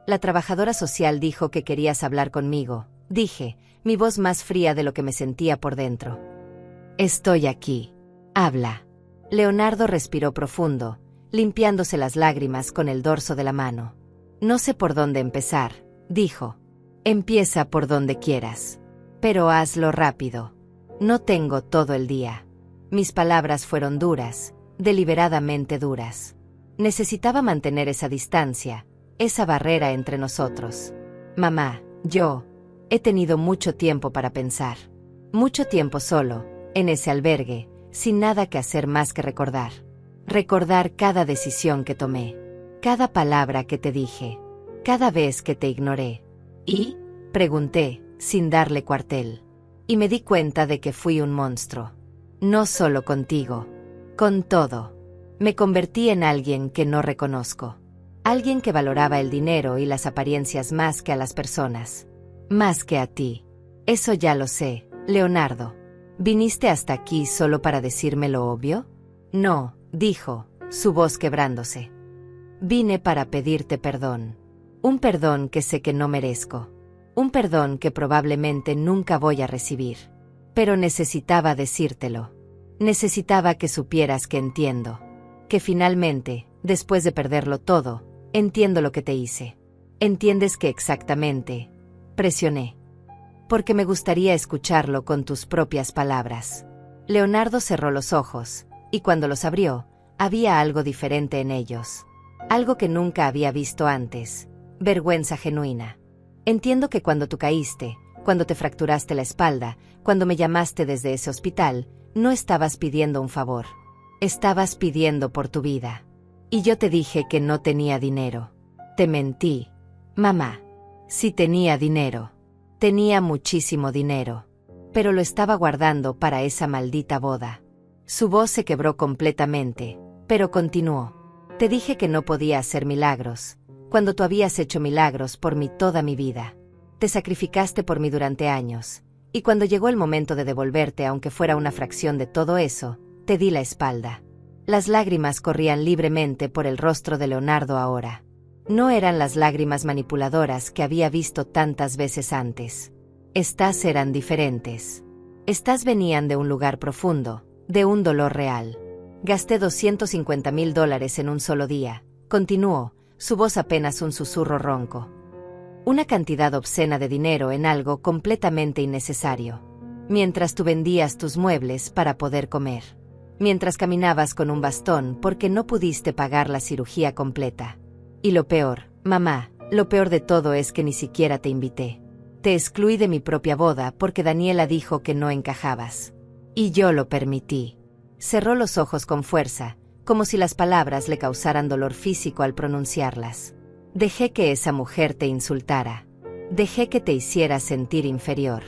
«La trabajadora social dijo que querías hablar conmigo», dije, mi voz más fría de lo que me sentía por dentro. «Estoy aquí. Habla». Leonardo respiró profundo, limpiándose las lágrimas con el dorso de la mano. «No sé por dónde empezar», dijo. «Empieza por donde quieras. Pero hazlo rápido. No tengo todo el día». Mis palabras fueron duras, deliberadamente duras. Necesitaba mantener esa distancia, esa barrera entre nosotros. «Mamá, yo he tenido mucho tiempo para pensar. Mucho tiempo solo, en ese albergue, sin nada que hacer más que recordar. Recordar cada decisión que tomé, cada palabra que te dije, cada vez que te ignoré». «¿Y?», pregunté, sin darle cuartel. Y me di cuenta de que fui un monstruo. No solo contigo, con todo. Me convertí en alguien que no reconozco. Alguien que valoraba el dinero y las apariencias más que a las personas. Más que a ti. Eso ya lo sé, Leonardo. ¿Viniste hasta aquí solo para decirme lo obvio? No, dijo, su voz quebrándose. Vine para pedirte perdón. Un perdón que sé que no merezco. Un perdón que probablemente nunca voy a recibir. Pero necesitaba decírtelo. Necesitaba que supieras que entiendo. Que finalmente, después de perderlo todo, entiendo lo que te hice. ¿Entiendes que exactamente presioné? Porque me gustaría escucharlo con tus propias palabras». Leonardo cerró los ojos, y cuando los abrió, había algo diferente en ellos. Algo que nunca había visto antes. Vergüenza genuina. «Entiendo que cuando tú caíste, cuando te fracturaste la espalda, cuando me llamaste desde ese hospital, no estabas pidiendo un favor. Estabas pidiendo por tu vida. Y yo te dije que no tenía dinero. Te mentí. Mamá. Sí tenía dinero. Tenía muchísimo dinero. Pero lo estaba guardando para esa maldita boda». Su voz se quebró completamente, pero continuó. «Te dije que no podía hacer milagros, cuando tú habías hecho milagros por mí toda mi vida. Te sacrificaste por mí durante años, y cuando llegó el momento de devolverte, aunque fuera una fracción de todo eso, te di la espalda». Las lágrimas corrían libremente por el rostro de Leonardo ahora. No eran las lágrimas manipuladoras que había visto tantas veces antes. Estas eran diferentes. Estas venían de un lugar profundo, de un dolor real. «Gasté $250,000 en un solo día», continuó, su voz apenas un susurro ronco. «Una cantidad obscena de dinero en algo completamente innecesario. Mientras tú vendías tus muebles para poder comer. Mientras caminabas con un bastón porque no pudiste pagar la cirugía completa. Y lo peor, mamá, lo peor de todo es que ni siquiera te invité. Te excluí de mi propia boda porque Daniela dijo que no encajabas. Y yo lo permití». Cerró los ojos con fuerza, como si las palabras le causaran dolor físico al pronunciarlas. «Dejé que esa mujer te insultara. Dejé que te hiciera sentir inferior.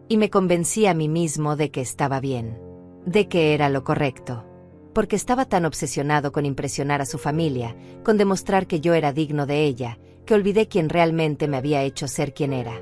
Y me convencí a mí mismo de que estaba bien. De que era lo correcto. Porque estaba tan obsesionado con impresionar a su familia, con demostrar que yo era digno de ella, que olvidé quién realmente me había hecho ser quien era».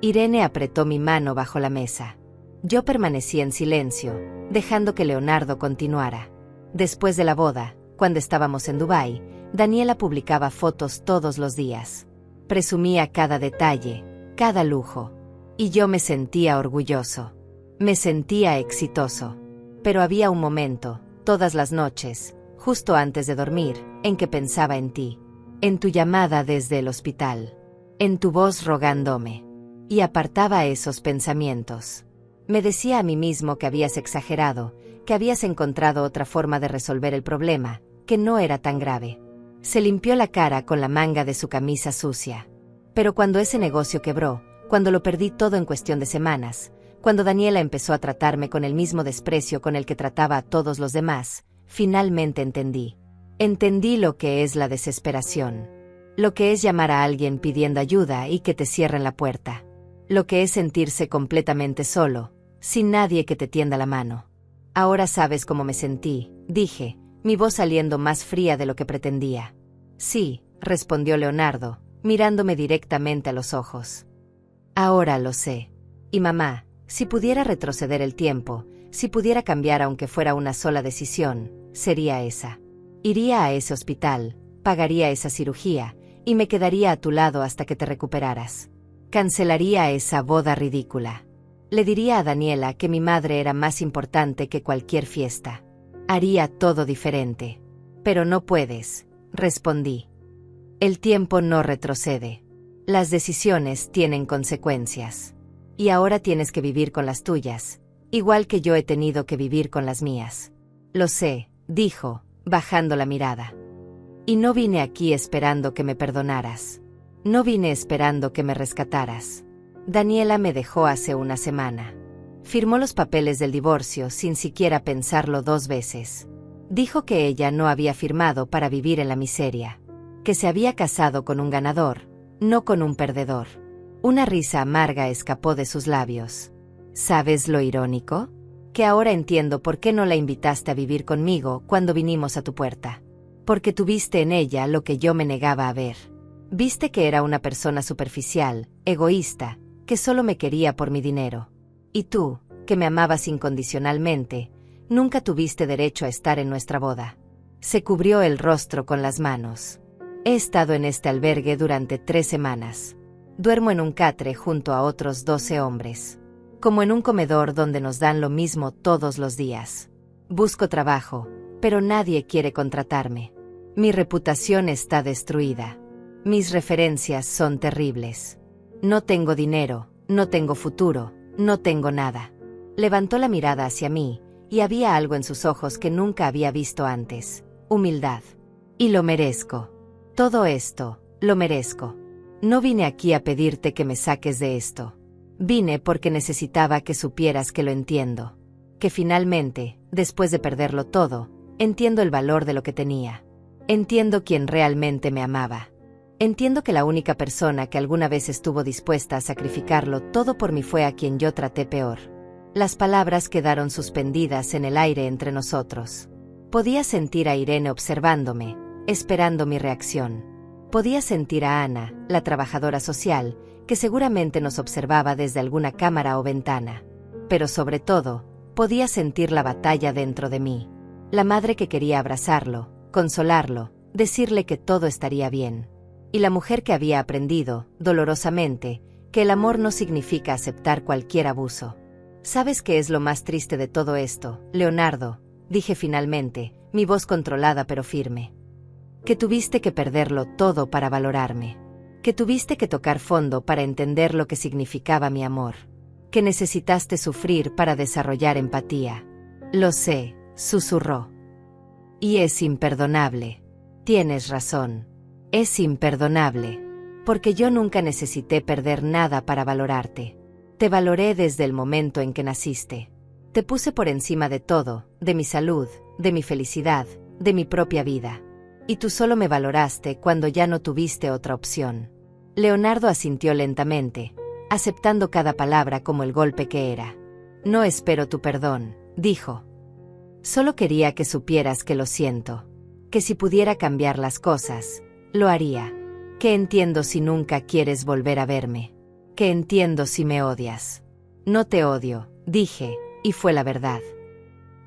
Irene apretó mi mano bajo la mesa. Yo permanecí en silencio, dejando que Leonardo continuara. Después de la boda, cuando estábamos en Dubái, Daniela publicaba fotos todos los días. Presumía cada detalle, cada lujo. Y yo me sentía orgulloso. Me sentía exitoso. Pero había un momento, todas las noches, justo antes de dormir, en que pensaba en ti. En tu llamada desde el hospital. En tu voz rogándome. Y apartaba esos pensamientos. Me decía a mí mismo que habías exagerado, que habías encontrado otra forma de resolver el problema, que no era tan grave. Se limpió la cara con la manga de su camisa sucia. Pero cuando ese negocio quebró, cuando lo perdí todo en cuestión de semanas, cuando Daniela empezó a tratarme con el mismo desprecio con el que trataba a todos los demás, finalmente entendí. Entendí lo que es la desesperación. Lo que es llamar a alguien pidiendo ayuda y que te cierren la puerta. Lo que es sentirse completamente solo, sin nadie que te tienda la mano. Ahora sabes cómo me sentí, dije, mi voz saliendo más fría de lo que pretendía. Sí, respondió Leonardo, mirándome directamente a los ojos. Ahora lo sé. Y mamá, si pudiera retroceder el tiempo, si pudiera cambiar aunque fuera una sola decisión, sería esa. Iría a ese hospital, pagaría esa cirugía, y me quedaría a tu lado hasta que te recuperaras. Cancelaría esa boda ridícula. Le diría a Daniela que mi madre era más importante que cualquier fiesta. Haría todo diferente. Pero no puedes, respondí. El tiempo no retrocede. Las decisiones tienen consecuencias. Y ahora tienes que vivir con las tuyas, igual que yo he tenido que vivir con las mías. Lo sé, dijo, bajando la mirada. Y no vine aquí esperando que me perdonaras. No vine esperando que me rescataras. Daniela me dejó hace una semana. Firmó los papeles del divorcio sin siquiera pensarlo 2 veces. Dijo que ella no había firmado para vivir en la miseria. Que se había casado con un ganador, no con un perdedor. Una risa amarga escapó de sus labios. ¿Sabes lo irónico? Que ahora entiendo por qué no la invitaste a vivir conmigo cuando vinimos a tu puerta. Porque tuviste en ella lo que yo me negaba a ver. Viste que era una persona superficial, egoísta, que solo me quería por mi dinero. Y tú, que me amabas incondicionalmente, nunca tuviste derecho a estar en nuestra boda. Se cubrió el rostro con las manos. He estado en este albergue durante 3 semanas. Duermo en un catre junto a otros 12 hombres. Como en un comedor donde nos dan lo mismo todos los días. Busco trabajo, pero nadie quiere contratarme. Mi reputación está destruida. Mis referencias son terribles. No tengo dinero, no tengo futuro, no tengo nada. Levantó la mirada hacia mí, y había algo en sus ojos que nunca había visto antes. Humildad. Y lo merezco. Todo esto, lo merezco. No vine aquí a pedirte que me saques de esto. Vine porque necesitaba que supieras que lo entiendo. Que finalmente, después de perderlo todo, entiendo el valor de lo que tenía. Entiendo quién realmente me amaba. Entiendo que la única persona que alguna vez estuvo dispuesta a sacrificarlo todo por mí fue a quien yo traté peor. Las palabras quedaron suspendidas en el aire entre nosotros. Podía sentir a Irene observándome, esperando mi reacción. Podía sentir a Ana, la trabajadora social, que seguramente nos observaba desde alguna cámara o ventana. Pero sobre todo, podía sentir la batalla dentro de mí. La madre que quería abrazarlo, consolarlo, decirle que todo estaría bien. Y la mujer que había aprendido, dolorosamente, que el amor no significa aceptar cualquier abuso. ¿Sabes qué es lo más triste de todo esto, Leonardo? Dije finalmente, mi voz controlada pero firme. Que tuviste que perderlo todo para valorarme. Que tuviste que tocar fondo para entender lo que significaba mi amor. Que necesitaste sufrir para desarrollar empatía. Lo sé, susurró. Y es imperdonable. Tienes razón. Es imperdonable. Porque yo nunca necesité perder nada para valorarte. Te valoré desde el momento en que naciste. Te puse por encima de todo, de mi salud, de mi felicidad, de mi propia vida. Y tú solo me valoraste cuando ya no tuviste otra opción. Leonardo asintió lentamente, aceptando cada palabra como el golpe que era. No espero tu perdón, dijo. Solo quería que supieras que lo siento. Que si pudiera cambiar las cosas, lo haría. Que entiendo si nunca quieres volver a verme. Que entiendo si me odias. No te odio, dije, y fue la verdad.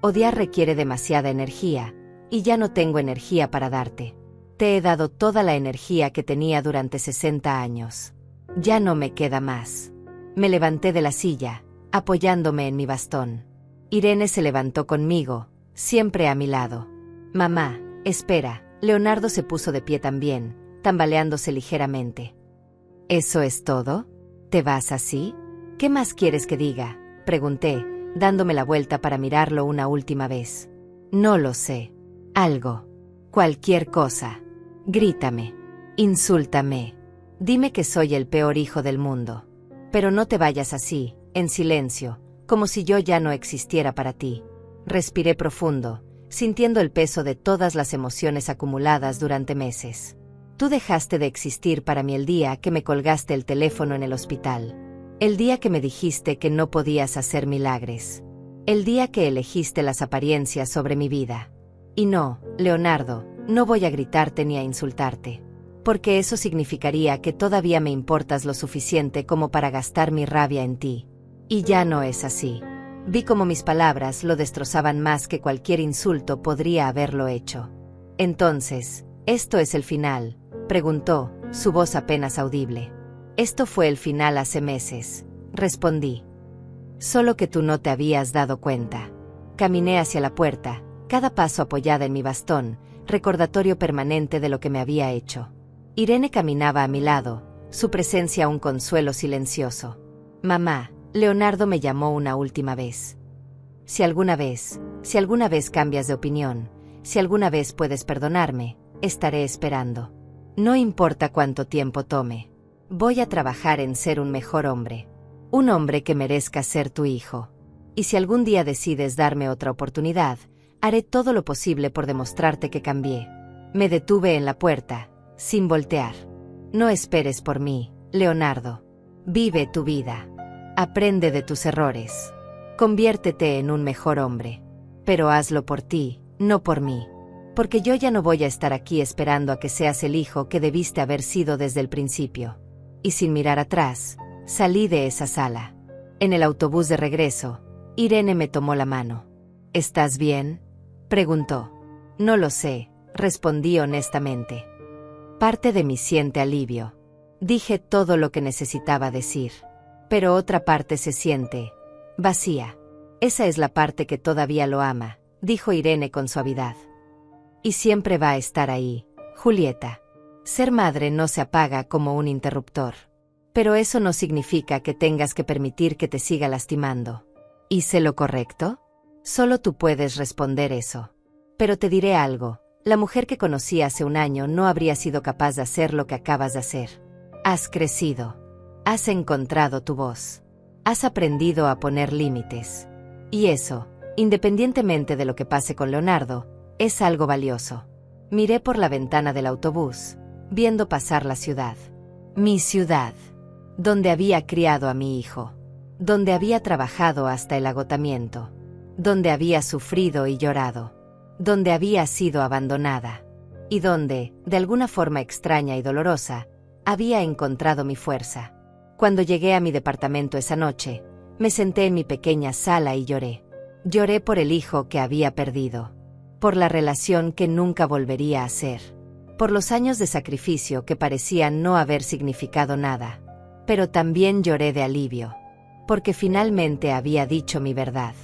Odiar requiere demasiada energía, y ya no tengo energía para darte. Te he dado toda la energía que tenía durante 60 años. Ya no me queda más. Me levanté de la silla, apoyándome en mi bastón. Irene se levantó conmigo, siempre a mi lado. Mamá, espera. Leonardo se puso de pie también, tambaleándose ligeramente. ¿Eso es todo? ¿Te vas así? ¿Qué más quieres que diga? Pregunté, dándome la vuelta para mirarlo una última vez. No lo sé. Algo. Cualquier cosa. Grítame. Insúltame. Dime que soy el peor hijo del mundo. Pero no te vayas así, en silencio, como si yo ya no existiera para ti. Respiré profundo, sintiendo el peso de todas las emociones acumuladas durante meses. Tú dejaste de existir para mí el día que me colgaste el teléfono en el hospital. El día que me dijiste que no podías hacer milagres. El día que elegiste las apariencias sobre mi vida. Y no, Leonardo, no voy a gritarte ni a insultarte. Porque eso significaría que todavía me importas lo suficiente como para gastar mi rabia en ti. Y ya no es así. Vi como mis palabras lo destrozaban más que cualquier insulto podría haberlo hecho. Entonces, ¿esto es el final?, preguntó, su voz apenas audible. Esto fue el final hace meses, respondí. Solo que tú no te habías dado cuenta. Caminé hacia la puerta, cada paso apoyada en mi bastón, recordatorio permanente de lo que me había hecho. Irene caminaba a mi lado, su presencia un consuelo silencioso. Mamá, Leonardo me llamó una última vez. Si alguna vez cambias de opinión, si alguna vez puedes perdonarme, estaré esperando. No importa cuánto tiempo tome. Voy a trabajar en ser un mejor hombre. Un hombre que merezca ser tu hijo. Y si algún día decides darme otra oportunidad, haré todo lo posible por demostrarte que cambié. Me detuve en la puerta, sin voltear. No esperes por mí, Leonardo. Vive tu vida. Aprende de tus errores. Conviértete en un mejor hombre. Pero hazlo por ti, no por mí. Porque yo ya no voy a estar aquí esperando a que seas el hijo que debiste haber sido desde el principio. Y sin mirar atrás, salí de esa sala. En el autobús de regreso, Irene me tomó la mano. ¿Estás bien?, preguntó. No lo sé, respondí honestamente. Parte de mí siente alivio. Dije todo lo que necesitaba decir. Pero otra parte se siente vacía. Esa es la parte que todavía lo ama, dijo Irene con suavidad. Y siempre va a estar ahí, Julieta. Ser madre no se apaga como un interruptor. Pero eso no significa que tengas que permitir que te siga lastimando. ¿Hice lo correcto? Solo tú puedes responder eso. Pero te diré algo, la mujer que conocí hace un año no habría sido capaz de hacer lo que acabas de hacer. Has crecido. Has encontrado tu voz. Has aprendido a poner límites. Y eso, independientemente de lo que pase con Leonardo, es algo valioso. Miré por la ventana del autobús, viendo pasar la ciudad. Mi ciudad. Donde había criado a mi hijo. Donde había trabajado hasta el agotamiento. Donde había sufrido y llorado. Donde había sido abandonada. Y donde, de alguna forma extraña y dolorosa, había encontrado mi fuerza. Cuando llegué a mi departamento esa noche, me senté en mi pequeña sala y lloré. Lloré por el hijo que había perdido. Por la relación que nunca volvería a ser. Por los años de sacrificio que parecían no haber significado nada. Pero también lloré de alivio. Porque finalmente había dicho mi verdad.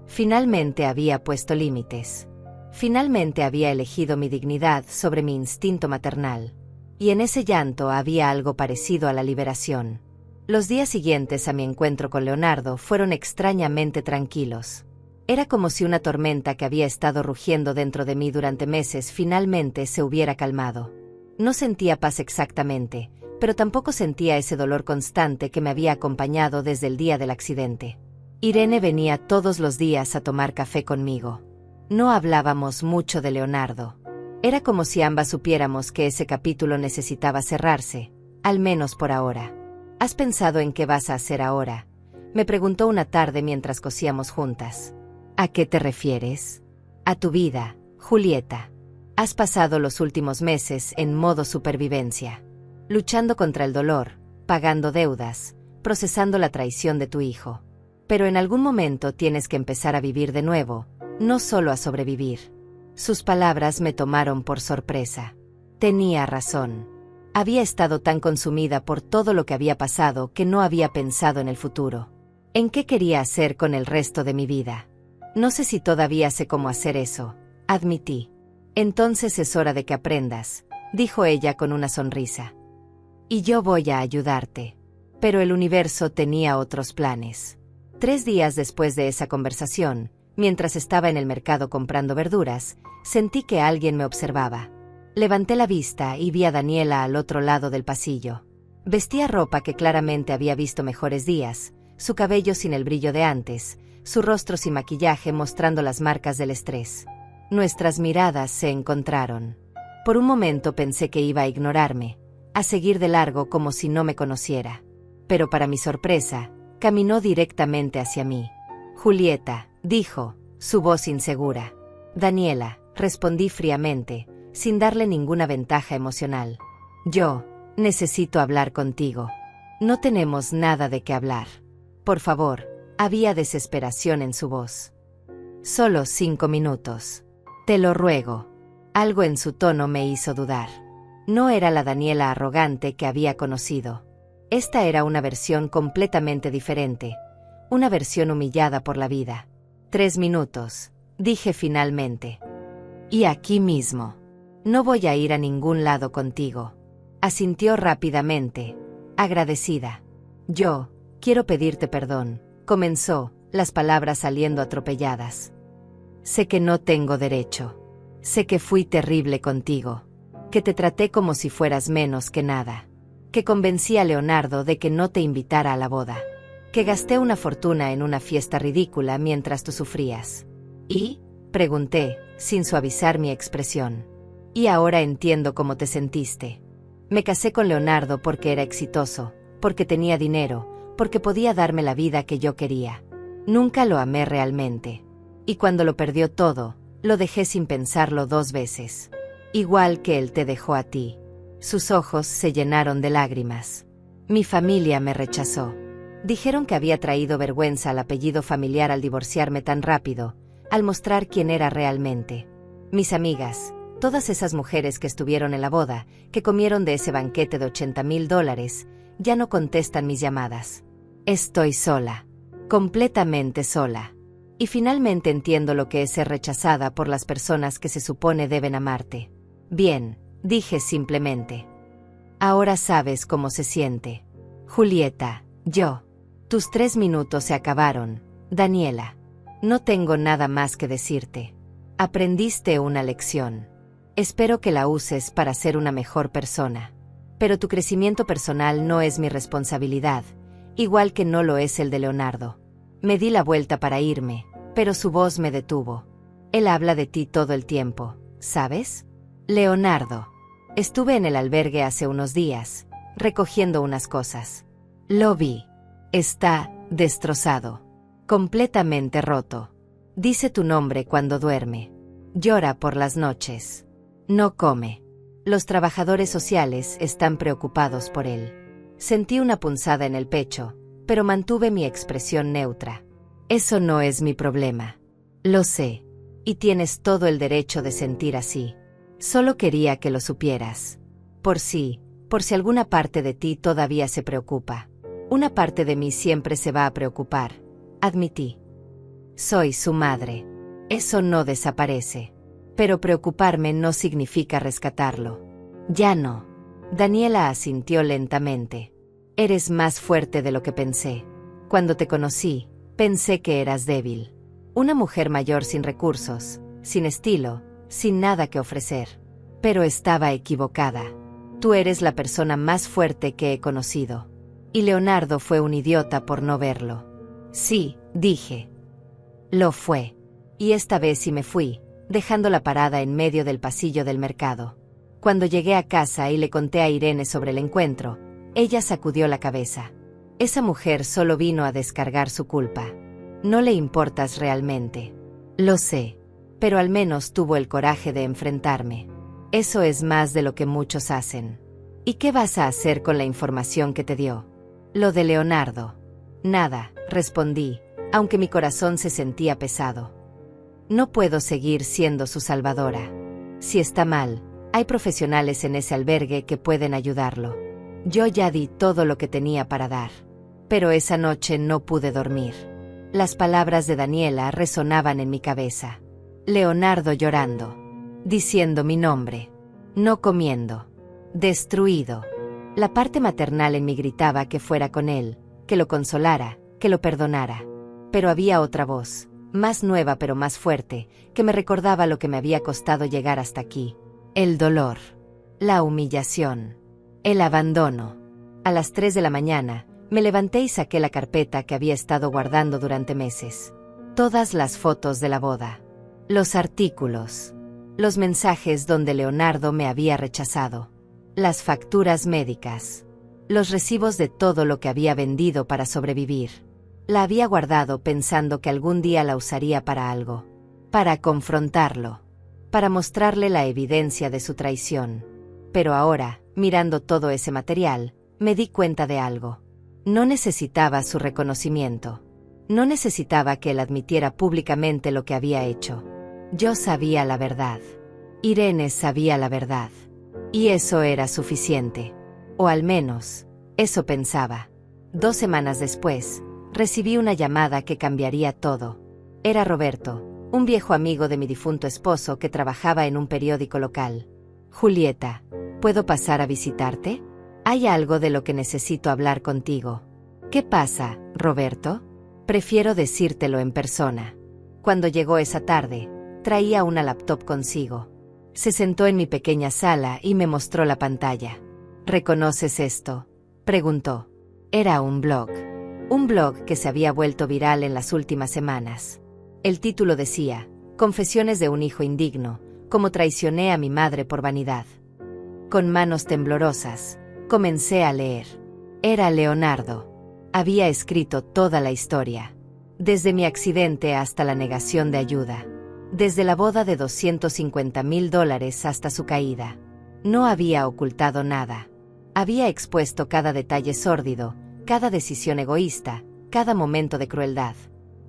Finalmente había puesto límites. Finalmente había elegido mi dignidad sobre mi instinto maternal. Y en ese llanto había algo parecido a la liberación. Los días siguientes a mi encuentro con Leonardo fueron extrañamente tranquilos. Era como si una tormenta que había estado rugiendo dentro de mí durante meses finalmente se hubiera calmado. No sentía paz exactamente, pero tampoco sentía ese dolor constante que me había acompañado desde el día del accidente. Irene venía todos los días a tomar café conmigo. No hablábamos mucho de Leonardo. Era como si ambas supiéramos que ese capítulo necesitaba cerrarse, al menos por ahora. ¿Has pensado en qué vas a hacer ahora?, me preguntó una tarde mientras cosíamos juntas. ¿A qué te refieres? A tu vida, Julieta. Has pasado los últimos meses en modo supervivencia, luchando contra el dolor, pagando deudas, procesando la traición de tu hijo. Pero en algún momento tienes que empezar a vivir de nuevo, no solo a sobrevivir. Sus palabras me tomaron por sorpresa. Tenía razón. Había estado tan consumida por todo lo que había pasado que no había pensado en el futuro. ¿En qué quería hacer con el resto de mi vida? No sé si todavía sé cómo hacer eso, admití. Entonces es hora de que aprendas, dijo ella con una sonrisa. Y yo voy a ayudarte. Pero el universo tenía otros planes. 3 días después de esa conversación, mientras estaba en el mercado comprando verduras, sentí que alguien me observaba. Levanté la vista y vi a Daniela al otro lado del pasillo. Vestía ropa que claramente había visto mejores días, su cabello sin el brillo de antes, su rostro sin maquillaje mostrando las marcas del estrés. Nuestras miradas se encontraron. Por un momento pensé que iba a ignorarme, a seguir de largo como si no me conociera. Pero para mi sorpresa, caminó directamente hacia mí. Julieta, dijo, su voz insegura. Daniela, respondí fríamente, sin darle ninguna ventaja emocional. Yo, necesito hablar contigo. No tenemos nada de qué hablar. Por favor, había desesperación en su voz. Solo 5 minutos. Te lo ruego. Algo en su tono me hizo dudar. No era la Daniela arrogante que había conocido. Esta era una versión completamente diferente, una versión humillada por la vida. 3 minutos, dije finalmente. Y aquí mismo. No voy a ir a ningún lado contigo. Asintió rápidamente, agradecida. Yo, quiero pedirte perdón, comenzó, las palabras saliendo atropelladas. Sé que no tengo derecho. Sé que fui terrible contigo. Que te traté como si fueras menos que nada. Que convencí a Leonardo de que no te invitara a la boda. Que gasté una fortuna en una fiesta ridícula mientras tú sufrías. ¿Y? Pregunté, sin suavizar mi expresión. Y ahora entiendo cómo te sentiste. Me casé con Leonardo porque era exitoso, porque tenía dinero, porque podía darme la vida que yo quería. Nunca lo amé realmente. Y cuando lo perdió todo, lo dejé sin pensarlo 2 veces. Igual que él te dejó a ti. Sus ojos se llenaron de lágrimas. Mi familia me rechazó. Dijeron que había traído vergüenza al apellido familiar al divorciarme tan rápido, al mostrar quién era realmente. Mis amigas, todas esas mujeres que estuvieron en la boda, que comieron de ese banquete de $80,000, ya no contestan mis llamadas. Estoy sola. Completamente sola. Y finalmente entiendo lo que es ser rechazada por las personas que se supone deben amarte. Bien, dije simplemente. Ahora sabes cómo se siente. Julieta, yo. Tus 3 minutos se acabaron, Daniela. No tengo nada más que decirte. Aprendiste una lección. Espero que la uses para ser una mejor persona. Pero tu crecimiento personal no es mi responsabilidad, igual que no lo es el de Leonardo. Me di la vuelta para irme, pero su voz me detuvo. Él habla de ti todo el tiempo, ¿sabes? Leonardo. Estuve en el albergue hace unos días, recogiendo unas cosas. Lo vi. Está destrozado. Completamente roto. Dice tu nombre cuando duerme. Llora por las noches. No come. Los trabajadores sociales están preocupados por él. Sentí una punzada en el pecho, pero mantuve mi expresión neutra. Eso no es mi problema. Lo sé. Y tienes todo el derecho de sentir así. Solo quería que lo supieras. Por si alguna parte de ti todavía se preocupa. Una parte de mí siempre se va a preocupar, admití. Soy su madre. Eso no desaparece. Pero preocuparme no significa rescatarlo. Ya no. Daniela asintió lentamente. Eres más fuerte de lo que pensé. Cuando te conocí, pensé que eras débil. Una mujer mayor sin recursos, sin estilo, sin nada que ofrecer. Pero estaba equivocada. Tú eres la persona más fuerte que he conocido. Y Leonardo fue un idiota por no verlo. Sí, dije. Lo fue. Y esta vez sí me fui, dejándola parada en medio del pasillo del mercado. Cuando llegué a casa y le conté a Irene sobre el encuentro, ella sacudió la cabeza. Esa mujer solo vino a descargar su culpa. No le importas realmente. Lo sé. Pero al menos tuvo el coraje de enfrentarme. Eso es más de lo que muchos hacen. ¿Y qué vas a hacer con la información que te dio? Lo de Leonardo. Nada, respondí, aunque mi corazón se sentía pesado. No puedo seguir siendo su salvadora. Si está mal, hay profesionales en ese albergue que pueden ayudarlo. Yo ya di todo lo que tenía para dar. Pero esa noche no pude dormir. Las palabras de Daniela resonaban en mi cabeza. Leonardo llorando. Diciendo mi nombre. No comiendo. Destruido. La parte maternal en mí gritaba que fuera con él, que lo consolara, que lo perdonara. Pero había otra voz, más nueva pero más fuerte, que me recordaba lo que me había costado llegar hasta aquí. El dolor. La humillación. El abandono. A las 3 de la mañana, me levanté y saqué la carpeta que había estado guardando durante meses. Todas las fotos de la boda. Los artículos. Los mensajes donde Leonardo me había rechazado. Las facturas médicas. Los recibos de todo lo que había vendido para sobrevivir. La había guardado pensando que algún día la usaría para algo. Para confrontarlo. Para mostrarle la evidencia de su traición. Pero ahora, mirando todo ese material, me di cuenta de algo. No necesitaba su reconocimiento. No necesitaba que él admitiera públicamente lo que había hecho. Yo sabía la verdad. Irene sabía la verdad. Y eso era suficiente. O al menos, eso pensaba. 2 semanas después, recibí una llamada que cambiaría todo. Era Roberto, un viejo amigo de mi difunto esposo que trabajaba en un periódico local. Julieta, ¿puedo pasar a visitarte? Hay algo de lo que necesito hablar contigo. ¿Qué pasa, Roberto? Prefiero decírtelo en persona. Cuando llegó esa tarde, traía una laptop consigo. Se sentó en mi pequeña sala y me mostró la pantalla. ¿Reconoces esto?, preguntó. Era un blog. Un blog que se había vuelto viral en las últimas semanas. El título decía, Confesiones de un hijo indigno, cómo traicioné a mi madre por vanidad. Con manos temblorosas, comencé a leer. Era Leonardo. Había escrito toda la historia. Desde mi accidente hasta la negación de ayuda. Desde la boda de $250,000 hasta su caída. No había ocultado nada. Había expuesto cada detalle sórdido, cada decisión egoísta, cada momento de crueldad.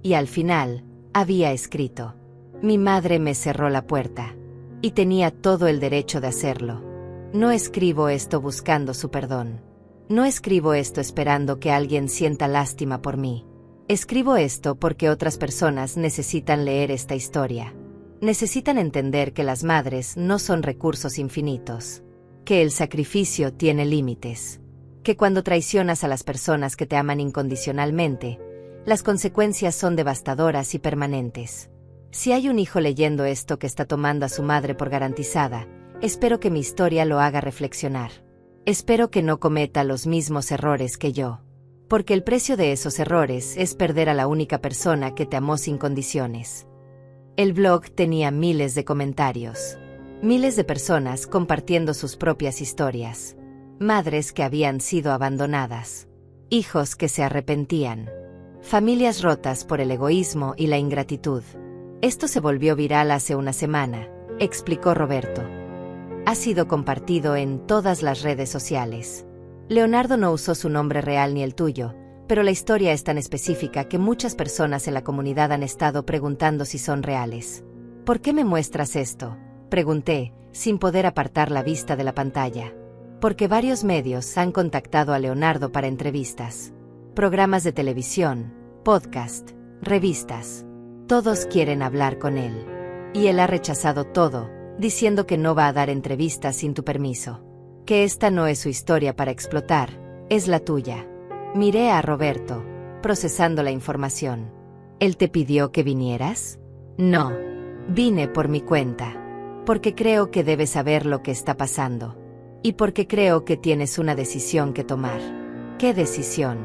Y al final, había escrito. Mi madre me cerró la puerta. Y tenía todo el derecho de hacerlo. No escribo esto buscando su perdón. No escribo esto esperando que alguien sienta lástima por mí. Escribo esto porque otras personas necesitan leer esta historia. Necesitan entender que las madres no son recursos infinitos. Que el sacrificio tiene límites. Que cuando traicionas a las personas que te aman incondicionalmente, las consecuencias son devastadoras y permanentes. Si hay un hijo leyendo esto que está tomando a su madre por garantizada, espero que mi historia lo haga reflexionar. Espero que no cometa los mismos errores que yo. Porque el precio de esos errores es perder a la única persona que te amó sin condiciones. El blog tenía miles de comentarios. Miles de personas compartiendo sus propias historias. Madres que habían sido abandonadas. Hijos que se arrepentían. Familias rotas por el egoísmo y la ingratitud. Esto se volvió viral hace una semana, explicó Roberto. Ha sido compartido en todas las redes sociales. Leonardo no usó su nombre real ni el tuyo, pero la historia es tan específica que muchas personas en la comunidad han estado preguntando si son reales. ¿Por qué me muestras esto?, pregunté, sin poder apartar la vista de la pantalla. Porque varios medios han contactado a Leonardo para entrevistas. Programas de televisión, podcast, revistas. Todos quieren hablar con él. Y él ha rechazado todo, diciendo que no va a dar entrevistas sin tu permiso. Que esta no es su historia para explotar, es la tuya. Miré a Roberto, procesando la información. ¿Él te pidió que vinieras? No. Vine por mi cuenta. Porque creo que debes saber lo que está pasando. Y porque creo que tienes una decisión que tomar. ¿Qué decisión?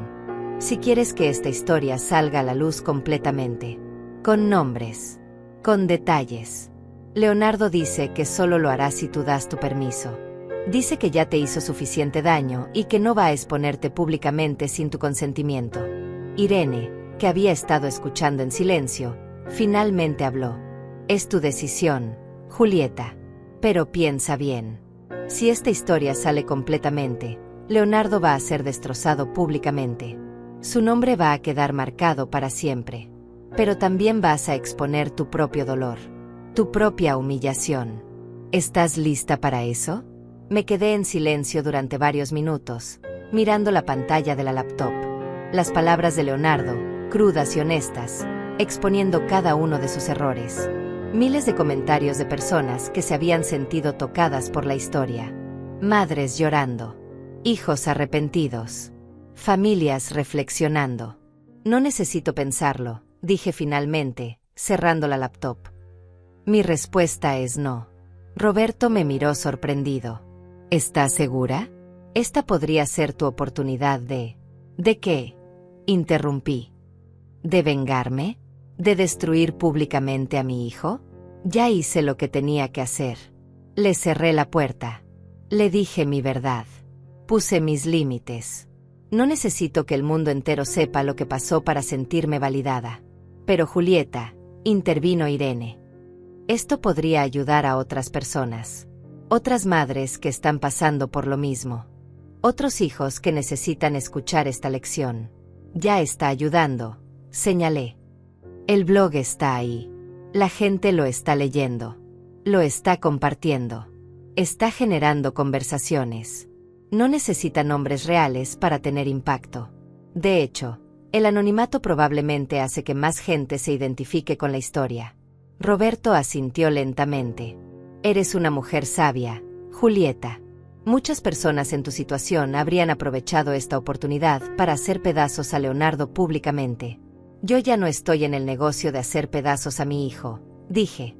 Si quieres que esta historia salga a la luz completamente. Con nombres. Con detalles. Leonardo dice que solo lo hará si tú das tu permiso. Dice que ya te hizo suficiente daño y que no va a exponerte públicamente sin tu consentimiento. Irene, que había estado escuchando en silencio, finalmente habló. Es tu decisión, Julieta. Pero piensa bien. Si esta historia sale completamente, Leonardo va a ser destrozado públicamente. Su nombre va a quedar marcado para siempre. Pero también vas a exponer tu propio dolor. Tu propia humillación. ¿Estás lista para eso? Me quedé en silencio durante varios minutos, mirando la pantalla de la laptop. Las palabras de Leonardo, crudas y honestas, exponiendo cada uno de sus errores. Miles de comentarios de personas que se habían sentido tocadas por la historia. Madres llorando. Hijos arrepentidos. Familias reflexionando. No necesito pensarlo, dije finalmente, cerrando la laptop. Mi respuesta es no. Roberto me miró sorprendido. ¿Estás segura? Esta podría ser tu oportunidad de... ¿De qué? Interrumpí. ¿De vengarme? ¿De destruir públicamente a mi hijo? Ya hice lo que tenía que hacer. Le cerré la puerta. Le dije mi verdad. Puse mis límites. No necesito que el mundo entero sepa lo que pasó para sentirme validada. Pero Julieta, intervino Irene. Esto podría ayudar a otras personas. Otras madres que están pasando por lo mismo. Otros hijos que necesitan escuchar esta lección. Ya está ayudando, señalé. El blog está ahí. La gente lo está leyendo. Lo está compartiendo. Está generando conversaciones. No necesita nombres reales para tener impacto. De hecho, el anonimato probablemente hace que más gente se identifique con la historia. Roberto asintió lentamente. Eres una mujer sabia, Julieta. Muchas personas en tu situación habrían aprovechado esta oportunidad para hacer pedazos a Leonardo públicamente. Yo ya no estoy en el negocio de hacer pedazos a mi hijo, dije.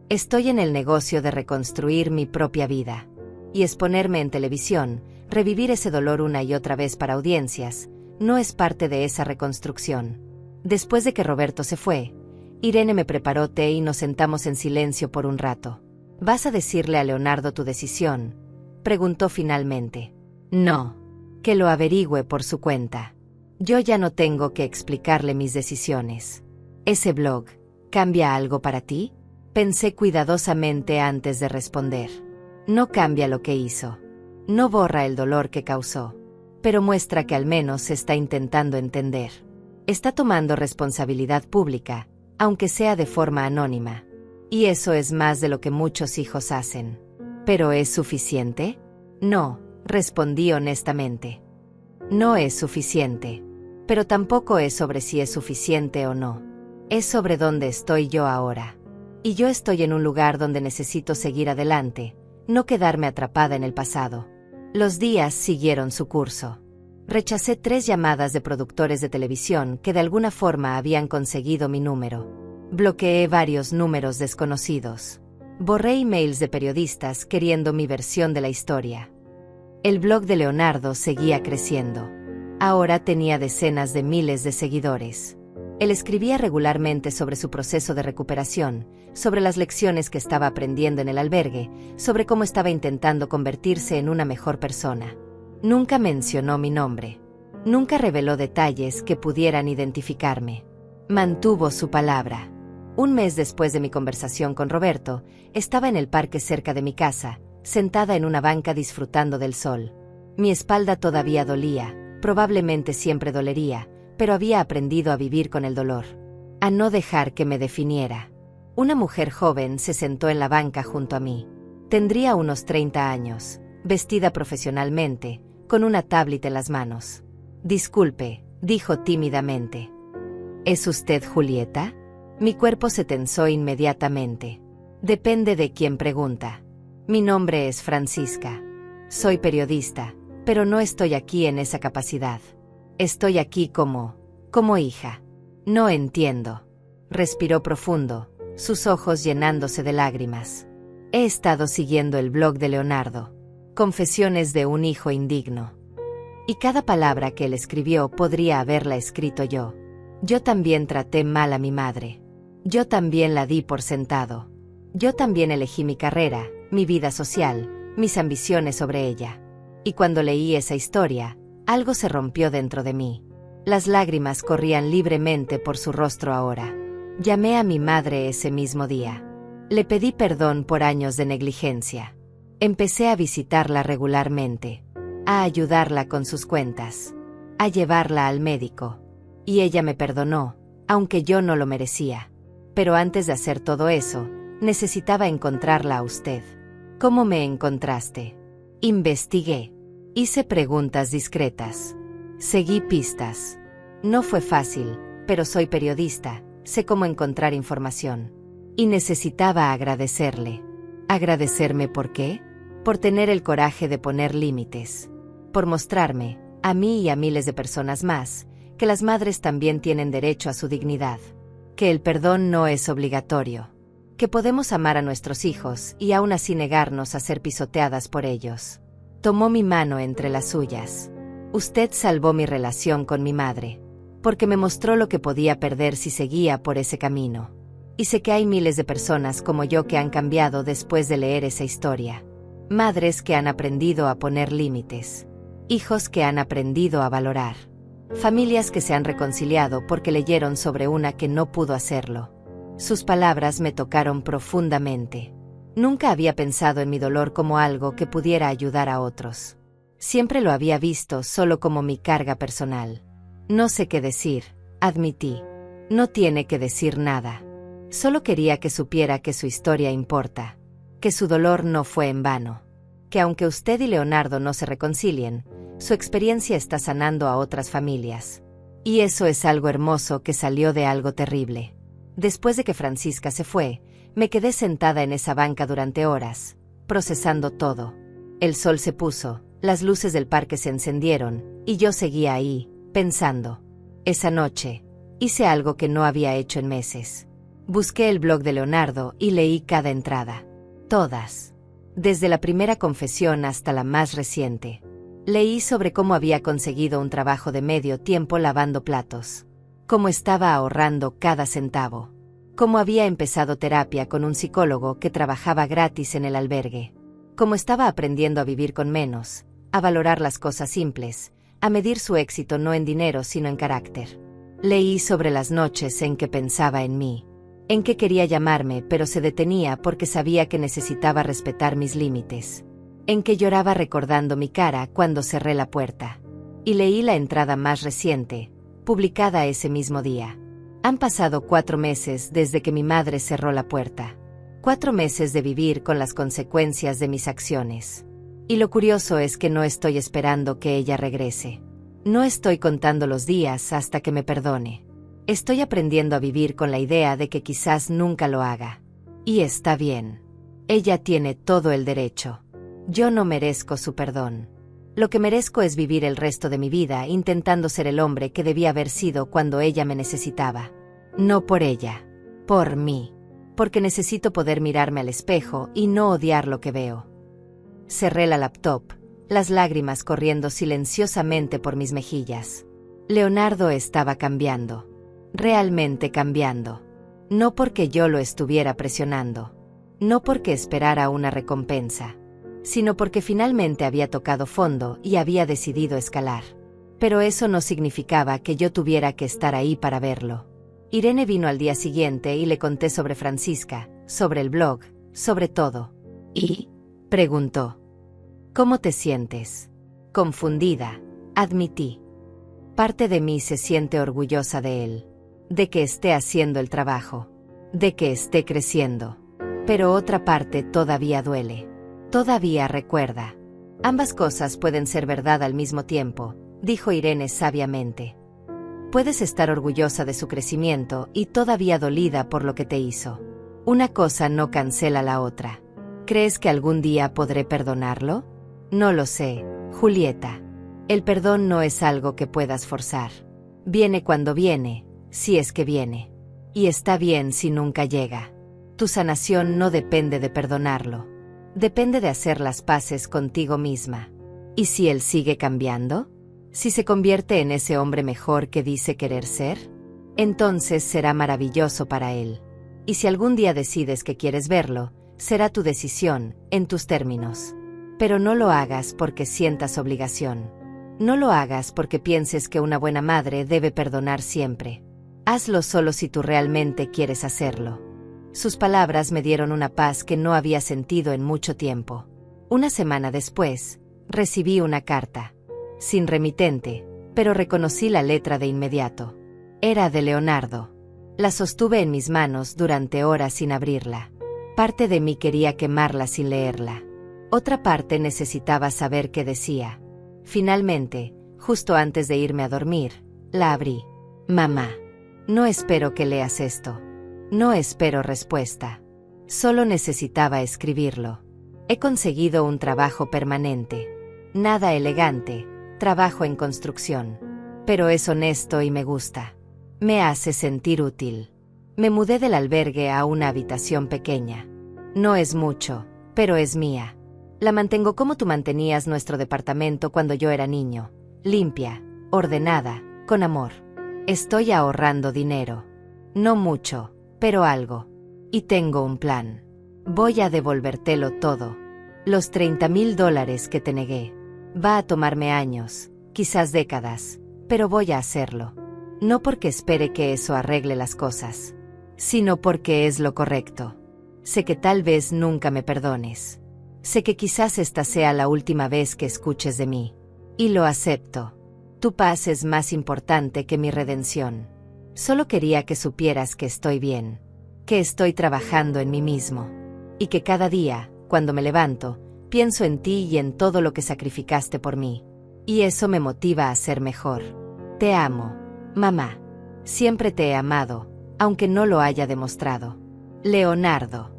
Estoy en el negocio de reconstruir mi propia vida. Y exponerme en televisión, revivir ese dolor una y otra vez para audiencias, no es parte de esa reconstrucción. Después de que Roberto se fue, Irene me preparó té y nos sentamos en silencio por un rato. ¿Vas a decirle a Leonardo tu decisión?, preguntó finalmente. No. Que lo averigüe por su cuenta. Yo ya no tengo que explicarle mis decisiones. ¿Ese blog cambia algo para ti? Pensé cuidadosamente antes de responder. No cambia lo que hizo. No borra el dolor que causó. Pero muestra que al menos está intentando entender. Está tomando responsabilidad pública, aunque sea de forma anónima. Y eso es más de lo que muchos hijos hacen. ¿Pero es suficiente? No, respondí honestamente. No es suficiente. Pero tampoco es sobre si es suficiente o no. Es sobre dónde estoy yo ahora. Y yo estoy en un lugar donde necesito seguir adelante, no quedarme atrapada en el pasado. Los días siguieron su curso. Rechacé 3 llamadas de productores de televisión que de alguna forma habían conseguido mi número. Bloqueé varios números desconocidos. Borré emails de periodistas queriendo mi versión de la historia. El blog de Leonardo seguía creciendo. Ahora tenía decenas de miles de seguidores. Él escribía regularmente sobre su proceso de recuperación, sobre las lecciones que estaba aprendiendo en el albergue, sobre cómo estaba intentando convertirse en una mejor persona. Nunca mencionó mi nombre. Nunca reveló detalles que pudieran identificarme. Mantuvo su palabra. Un mes después de mi conversación con Roberto, estaba en el parque cerca de mi casa, sentada en una banca disfrutando del sol. Mi espalda todavía dolía, probablemente siempre dolería, pero había aprendido a vivir con el dolor. A no dejar que me definiera. Una mujer joven se sentó en la banca junto a mí. Tendría unos 30 años, vestida profesionalmente, con una tablet en las manos. Disculpe, dijo tímidamente. ¿Es usted Julieta? Mi cuerpo se tensó inmediatamente. Depende de quién pregunta. Mi nombre es Francisca. Soy periodista, pero no estoy aquí en esa capacidad. Estoy aquí como hija. No entiendo. Respiró profundo, sus ojos llenándose de lágrimas. He estado siguiendo el blog de Leonardo. Confesiones de un hijo indigno. Y cada palabra que él escribió podría haberla escrito yo. Yo también traté mal a mi madre. Yo también la di por sentado. Yo también elegí mi carrera, mi vida social, mis ambiciones sobre ella. Y cuando leí esa historia, algo se rompió dentro de mí. Las lágrimas corrían libremente por su rostro ahora. Llamé a mi madre ese mismo día. Le pedí perdón por años de negligencia. Empecé a visitarla regularmente, a ayudarla con sus cuentas, a llevarla al médico. Y ella me perdonó, aunque yo no lo merecía. Pero antes de hacer todo eso, necesitaba encontrarla a usted. ¿Cómo me encontraste? Investigué. Hice preguntas discretas. Seguí pistas. No fue fácil, pero soy periodista, sé cómo encontrar información. Y necesitaba agradecerle. ¿Agradecerme por qué? Por tener el coraje de poner límites. Por mostrarme, a mí y a miles de personas más, que las madres también tienen derecho a su dignidad. Que el perdón no es obligatorio. Que podemos amar a nuestros hijos y aún así negarnos a ser pisoteadas por ellos. Tomó mi mano entre las suyas. Usted salvó mi relación con mi madre. Porque me mostró lo que podía perder si seguía por ese camino. Y sé que hay miles de personas como yo que han cambiado después de leer esa historia. Madres que han aprendido a poner límites. Hijos que han aprendido a valorar. Familias que se han reconciliado porque leyeron sobre una que no pudo hacerlo. Sus palabras me tocaron profundamente. Nunca había pensado en mi dolor como algo que pudiera ayudar a otros. Siempre lo había visto solo como mi carga personal. No sé qué decir, admití. No tiene que decir nada. Solo quería que supiera que su historia importa. Que su dolor no fue en vano. Que aunque usted y Leonardo no se reconcilien, su experiencia está sanando a otras familias. Y eso es algo hermoso que salió de algo terrible. Después de que Francisca se fue, me quedé sentada en esa banca durante horas, procesando todo. El sol se puso, las luces del parque se encendieron, y yo seguía ahí, pensando. Esa noche, hice algo que no había hecho en meses. Busqué el blog de Leonardo y leí cada entrada. Todas. Desde la primera confesión hasta la más reciente. Leí sobre cómo había conseguido un trabajo de medio tiempo lavando platos. Cómo estaba ahorrando cada centavo. Cómo había empezado terapia con un psicólogo que trabajaba gratis en el albergue. Cómo estaba aprendiendo a vivir con menos, a valorar las cosas simples, a medir su éxito no en dinero sino en carácter. Leí sobre las noches en que pensaba en mí. En que quería llamarme pero se detenía porque sabía que necesitaba respetar mis límites. En que lloraba recordando mi cara cuando cerré la puerta. Y leí la entrada más reciente, publicada ese mismo día. Han pasado 4 meses desde que mi madre cerró la puerta. 4 meses de vivir con las consecuencias de mis acciones. Y lo curioso es que no estoy esperando que ella regrese. No estoy contando los días hasta que me perdone. Estoy aprendiendo a vivir con la idea de que quizás nunca lo haga. Y está bien. Ella tiene todo el derecho. Yo no merezco su perdón. Lo que merezco es vivir el resto de mi vida intentando ser el hombre que debía haber sido cuando ella me necesitaba. No por ella. Por mí. Porque necesito poder mirarme al espejo y no odiar lo que veo. Cerré la laptop, las lágrimas corriendo silenciosamente por mis mejillas. Leonardo estaba cambiando. Realmente cambiando. No porque yo lo estuviera presionando. No porque esperara una recompensa. Sino porque finalmente había tocado fondo y había decidido escalar. Pero eso no significaba que yo tuviera que estar ahí para verlo. Irene vino al día siguiente y le conté sobre Francisca, sobre el blog, sobre todo. ¿Y? Preguntó. ¿Cómo te sientes? Confundida, admití. Parte de mí se siente orgullosa de él. De que esté haciendo el trabajo. De que esté creciendo. Pero otra parte todavía duele. Todavía recuerda. Ambas cosas pueden ser verdad al mismo tiempo, dijo Irene sabiamente. Puedes estar orgullosa de su crecimiento y todavía dolida por lo que te hizo. Una cosa no cancela la otra. ¿Crees que algún día podré perdonarlo? No lo sé, Julieta. El perdón no es algo que puedas forzar. Viene cuando viene, si es que viene. Y está bien si nunca llega. Tu sanación no depende de perdonarlo. Depende de hacer las paces contigo misma. ¿Y si él sigue cambiando? ¿Si se convierte en ese hombre mejor que dice querer ser? Entonces será maravilloso para él. Y si algún día decides que quieres verlo, será tu decisión, en tus términos. Pero no lo hagas porque sientas obligación. No lo hagas porque pienses que una buena madre debe perdonar siempre. Hazlo solo si tú realmente quieres hacerlo. Sus palabras me dieron una paz que no había sentido en mucho tiempo. Una semana después, recibí una carta. Sin remitente, pero reconocí la letra de inmediato. Era de Leonardo. La sostuve en mis manos durante horas sin abrirla. Parte de mí quería quemarla sin leerla. Otra parte necesitaba saber qué decía. Finalmente, justo antes de irme a dormir, la abrí. Mamá, no espero que leas esto. No espero respuesta. Solo necesitaba escribirlo. He conseguido un trabajo permanente. Nada elegante, trabajo en construcción. Pero es honesto y me gusta. Me hace sentir útil. Me mudé del albergue a una habitación pequeña. No es mucho, pero es mía. La mantengo como tú mantenías nuestro departamento cuando yo era niño. Limpia, ordenada, con amor. Estoy ahorrando dinero. No mucho, pero algo. Y tengo un plan. Voy a devolvértelo todo. Los $30,000 que te negué. Va a tomarme años, quizás décadas, pero voy a hacerlo. No porque espere que eso arregle las cosas, sino porque es lo correcto. Sé que tal vez nunca me perdones. Sé que quizás esta sea la última vez que escuches de mí. Y lo acepto. Tu paz es más importante que mi redención. Solo quería que supieras que estoy bien, que estoy trabajando en mí mismo, y que cada día, cuando me levanto, pienso en ti y en todo lo que sacrificaste por mí. Y eso me motiva a ser mejor. Te amo, mamá. Siempre te he amado, aunque no lo haya demostrado. Leonardo.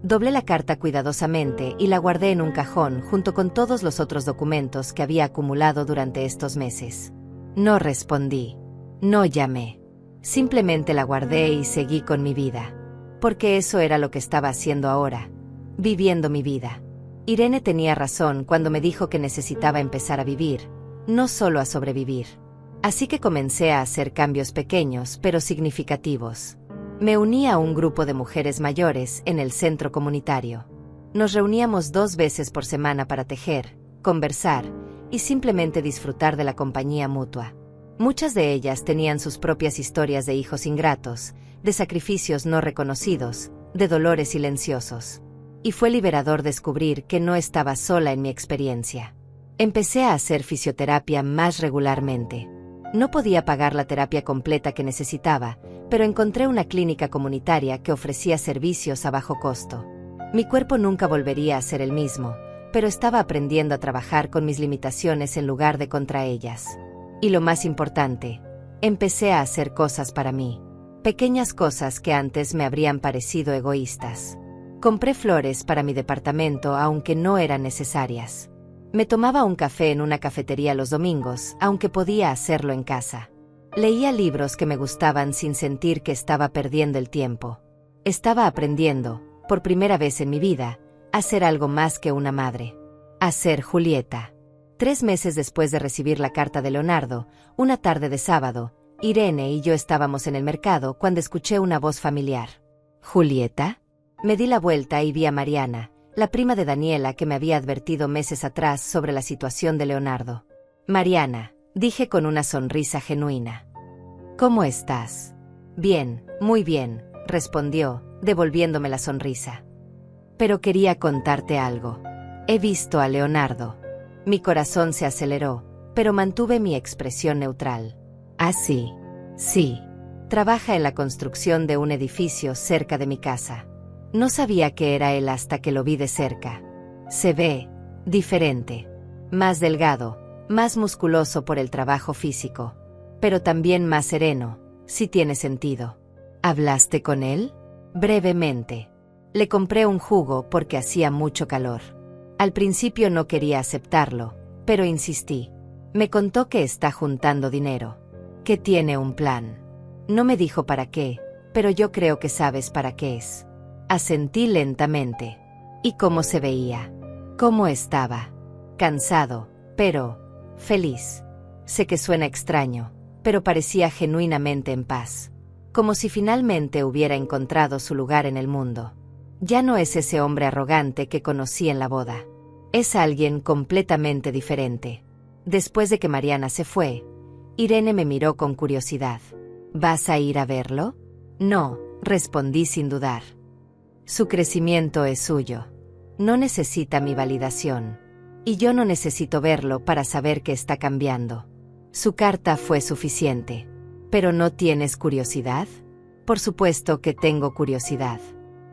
Doblé la carta cuidadosamente y la guardé en un cajón junto con todos los otros documentos que había acumulado durante estos meses. No respondí. No llamé. Simplemente la guardé y seguí con mi vida. Porque eso era lo que estaba haciendo ahora. Viviendo mi vida. Irene tenía razón cuando me dijo que necesitaba empezar a vivir, no solo a sobrevivir. Así que comencé a hacer cambios pequeños pero significativos. Me uní a un grupo de mujeres mayores en el centro comunitario. Nos reuníamos 2 veces por semana para tejer, conversar y simplemente disfrutar de la compañía mutua. Muchas de ellas tenían sus propias historias de hijos ingratos, de sacrificios no reconocidos, de dolores silenciosos. Y fue liberador descubrir que no estaba sola en mi experiencia. Empecé a hacer fisioterapia más regularmente. No podía pagar la terapia completa que necesitaba, pero encontré una clínica comunitaria que ofrecía servicios a bajo costo. Mi cuerpo nunca volvería a ser el mismo, pero estaba aprendiendo a trabajar con mis limitaciones en lugar de contra ellas. Y lo más importante, empecé a hacer cosas para mí. Pequeñas cosas que antes me habrían parecido egoístas. Compré flores para mi departamento aunque no eran necesarias. Me tomaba un café en una cafetería los domingos, aunque podía hacerlo en casa. Leía libros que me gustaban sin sentir que estaba perdiendo el tiempo. Estaba aprendiendo, por primera vez en mi vida, a ser algo más que una madre. A ser Julieta. 3 meses después de recibir la carta de Leonardo, una tarde de sábado, Irene y yo estábamos en el mercado cuando escuché una voz familiar. ¿Julieta? Me di la vuelta y vi a Mariana, la prima de Daniela que me había advertido meses atrás sobre la situación de Leonardo. Mariana, dije con una sonrisa genuina. ¿Cómo estás? Bien, muy bien, respondió, devolviéndome la sonrisa. Pero quería contarte algo. He visto a Leonardo. Mi corazón se aceleró, pero mantuve mi expresión neutral. Ah, sí. Sí. Trabaja en la construcción de un edificio cerca de mi casa. No sabía que era él hasta que lo vi de cerca. Se ve diferente. Más delgado, más musculoso por el trabajo físico. Pero también más sereno, si tiene sentido. ¿Hablaste con él? Brevemente. Le compré un jugo porque hacía mucho calor. Al principio no quería aceptarlo, pero insistí. Me contó que está juntando dinero. Que tiene un plan. No me dijo para qué, pero yo creo que sabes para qué es. Asentí lentamente. ¿Y cómo se veía? ¿Cómo estaba? Cansado, pero feliz. Sé que suena extraño, pero parecía genuinamente en paz. Como si finalmente hubiera encontrado su lugar en el mundo. Ya no es ese hombre arrogante que conocí en la boda. Es alguien completamente diferente. Después de que Mariana se fue, Irene me miró con curiosidad. ¿Vas a ir a verlo? No, respondí sin dudar. Su crecimiento es suyo. No necesita mi validación. Y yo no necesito verlo para saber que está cambiando. Su carta fue suficiente. ¿Pero no tienes curiosidad? Por supuesto que tengo curiosidad.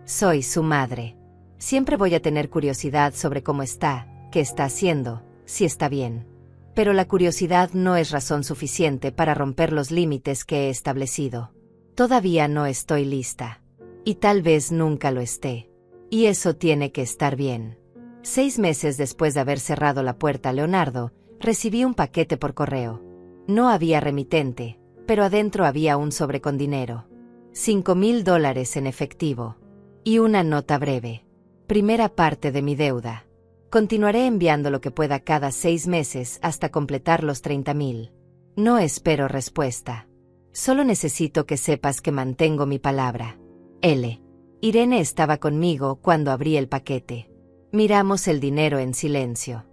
Soy su madre. Siempre voy a tener curiosidad sobre cómo está, qué está haciendo, si está bien. Pero la curiosidad no es razón suficiente para romper los límites que he establecido. Todavía no estoy lista. Y tal vez nunca lo esté. Y eso tiene que estar bien. 6 meses después de haber cerrado la puerta a Leonardo, recibí un paquete por correo. No había remitente, pero adentro había un sobre con dinero. $5,000 en efectivo. Y una nota breve. Primera parte de mi deuda. Continuaré enviando lo que pueda cada 6 meses hasta completar los 30,000. No espero respuesta. Solo necesito que sepas que mantengo mi palabra. L. Irene estaba conmigo cuando abrí el paquete. Miramos el dinero en silencio.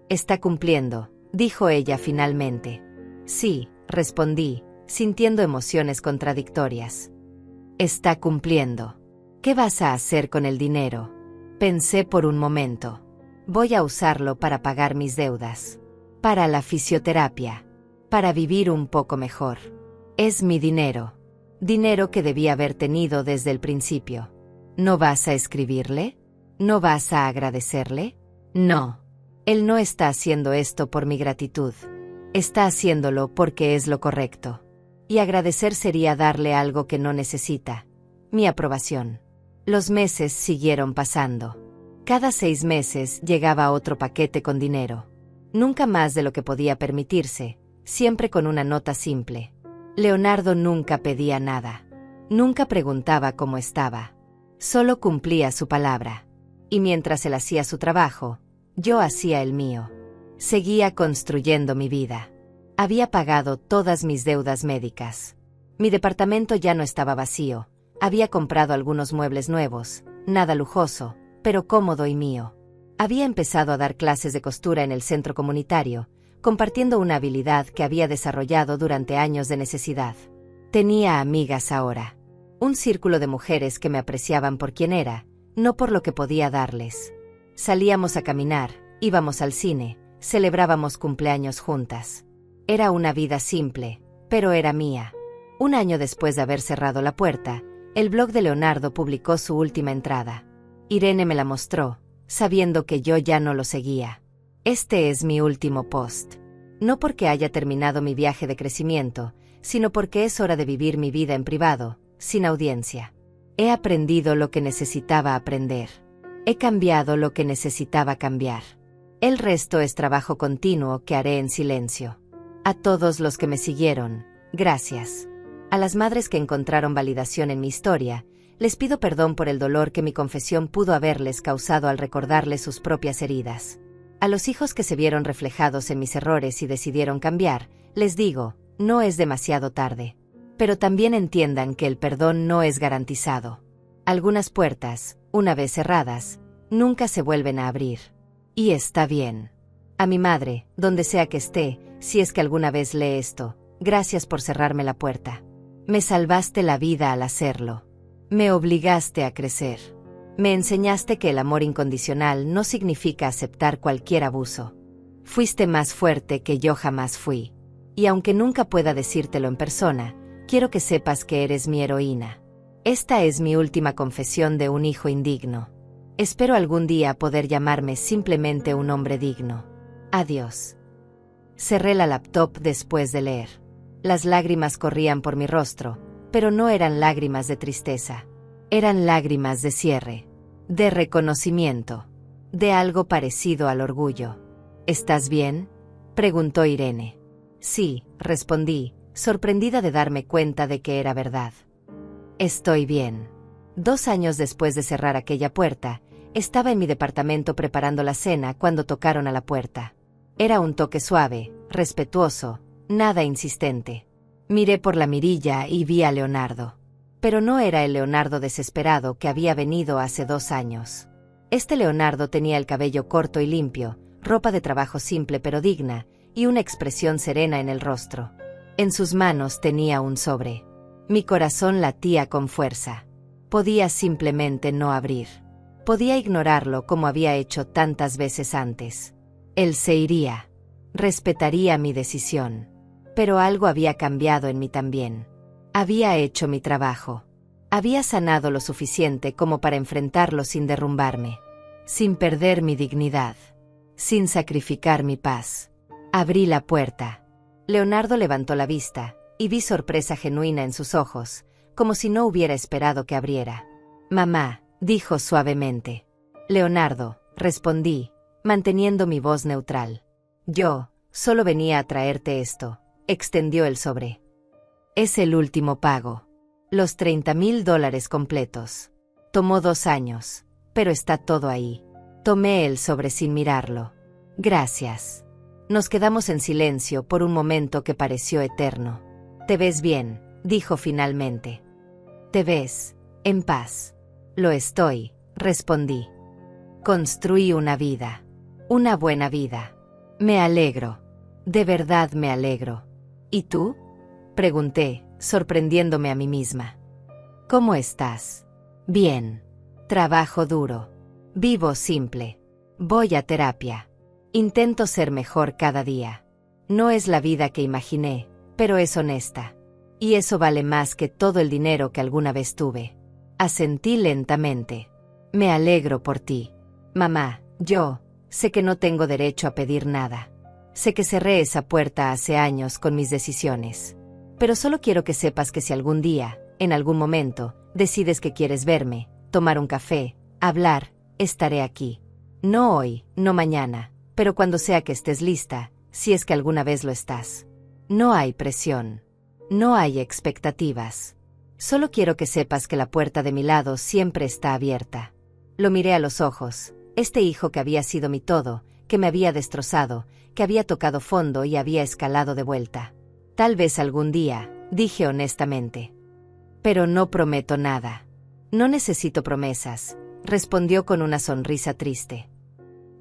«Está cumpliendo», dijo ella finalmente. «Sí», respondí, sintiendo emociones contradictorias. «Está cumpliendo. ¿Qué vas a hacer con el dinero?». Pensé por un momento. «Voy a usarlo para pagar mis deudas. Para la fisioterapia. Para vivir un poco mejor. Es mi dinero. Dinero que debía haber tenido desde el principio». «¿No vas a escribirle? ¿No vas a agradecerle?». «No. Él no está haciendo esto por mi gratitud. Está haciéndolo porque es lo correcto. Y agradecer sería darle algo que no necesita. Mi aprobación». Los meses siguieron pasando. Cada 6 meses llegaba otro paquete con dinero. Nunca más de lo que podía permitirse, siempre con una nota simple. Leonardo nunca pedía nada. Nunca preguntaba cómo estaba. Solo cumplía su palabra. Y mientras él hacía su trabajo, yo hacía el mío. Seguía construyendo mi vida. Había pagado todas mis deudas médicas. Mi departamento ya no estaba vacío. Había comprado algunos muebles nuevos, nada lujoso, pero cómodo y mío. Había empezado a dar clases de costura en el centro comunitario, compartiendo una habilidad que había desarrollado durante años de necesidad. Tenía amigas ahora. Un círculo de mujeres que me apreciaban por quien era, no por lo que podía darles. Salíamos a caminar, íbamos al cine, celebrábamos cumpleaños juntas. Era una vida simple, pero era mía. Un año después de haber cerrado la puerta, el blog de Leonardo publicó su última entrada. Irene me la mostró, sabiendo que yo ya no lo seguía. «Este es mi último post. No porque haya terminado mi viaje de crecimiento, sino porque es hora de vivir mi vida en privado, sin audiencia. He aprendido lo que necesitaba aprender. He cambiado lo que necesitaba cambiar. El resto es trabajo continuo que haré en silencio. A todos los que me siguieron, gracias. A las madres que encontraron validación en mi historia, les pido perdón por el dolor que mi confesión pudo haberles causado al recordarles sus propias heridas. A los hijos que se vieron reflejados en mis errores y decidieron cambiar, les digo, no es demasiado tarde. Pero también entiendan que el perdón no es garantizado. Algunas puertas, una vez cerradas, nunca se vuelven a abrir. Y está bien. A mi madre, donde sea que esté, si es que alguna vez lee esto, gracias por cerrarme la puerta. Me salvaste la vida al hacerlo. Me obligaste a crecer. Me enseñaste que el amor incondicional no significa aceptar cualquier abuso. Fuiste más fuerte que yo jamás fui. Y aunque nunca pueda decírtelo en persona, quiero que sepas que eres mi heroína. Esta es mi última confesión de un hijo indigno. Espero algún día poder llamarme simplemente un hombre digno. Adiós». Cerré la laptop después de leer. Las lágrimas corrían por mi rostro, pero no eran lágrimas de tristeza. Eran lágrimas de cierre, de reconocimiento, de algo parecido al orgullo. «¿Estás bien?», preguntó Irene. «Sí», respondí, sorprendida de darme cuenta de que era verdad. «Estoy bien». 2 años después de cerrar aquella puerta, estaba en mi departamento preparando la cena cuando tocaron a la puerta. Era un toque suave, respetuoso, nada insistente. Miré por la mirilla y vi a Leonardo. Pero no era el Leonardo desesperado que había venido hace 2 años. Este Leonardo tenía el cabello corto y limpio, ropa de trabajo simple pero digna, y una expresión serena en el rostro. En sus manos tenía un sobre. Mi corazón latía con fuerza. Podía simplemente no abrir. Podía ignorarlo como había hecho tantas veces antes. Él se iría. Respetaría mi decisión. Pero algo había cambiado en mí también. Había hecho mi trabajo. Había sanado lo suficiente como para enfrentarlo sin derrumbarme. Sin perder mi dignidad. Sin sacrificar mi paz. Abrí la puerta. Leonardo levantó la vista, y vi sorpresa genuina en sus ojos, como si no hubiera esperado que abriera. «Mamá», dijo suavemente. «Leonardo», respondí, manteniendo mi voz neutral. «Yo, solo venía a traerte esto», extendió el sobre. «Es el último pago. Los $30,000 completos. Tomó 2 años, pero está todo ahí». Tomé el sobre sin mirarlo. «Gracias». Nos quedamos en silencio por un momento que pareció eterno. «Te ves bien», dijo finalmente. «Te ves en paz». Lo estoy, respondí. Construí una vida. Una buena vida. Me alegro. De verdad me alegro. ¿Y tú? Pregunté, sorprendiéndome a mí misma. ¿Cómo estás? Bien. Trabajo duro. Vivo simple. Voy a terapia. Intento ser mejor cada día. No es la vida que imaginé, pero es honesta. Y eso vale más que todo el dinero que alguna vez tuve. Asentí lentamente. Me alegro por ti. Mamá, yo sé que no tengo derecho a pedir nada. Sé que cerré esa puerta hace años con mis decisiones. Pero solo quiero que sepas que si algún día, en algún momento, decides que quieres verme, tomar un café, hablar, estaré aquí. No hoy, no mañana, pero cuando sea que estés lista, si es que alguna vez lo estás. No hay presión. No hay expectativas. Solo quiero que sepas que la puerta de mi lado siempre está abierta. Lo miré a los ojos. Este hijo que había sido mi todo, que me había destrozado, que había tocado fondo y había escalado de vuelta. Tal vez algún día, dije honestamente. Pero no prometo nada. No necesito promesas, respondió con una sonrisa triste.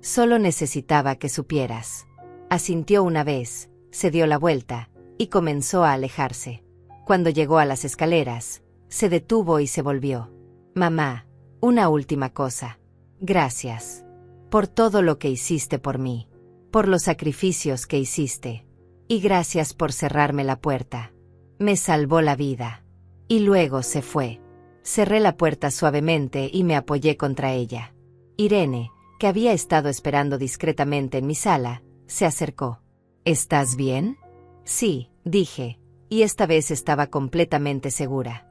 Solo necesitaba que supieras. Asintió una vez, se dio la vuelta, y comenzó a alejarse. Cuando llegó a las escaleras, se detuvo y se volvió. Mamá, una última cosa. Gracias. Por todo lo que hiciste por mí. Por los sacrificios que hiciste. Y gracias por cerrarme la puerta. Me salvó la vida. Y luego se fue. Cerré la puerta suavemente y me apoyé contra ella. Irene, que había estado esperando discretamente en mi sala, se acercó. ¿Estás bien? Sí, dije, y esta vez estaba completamente segura.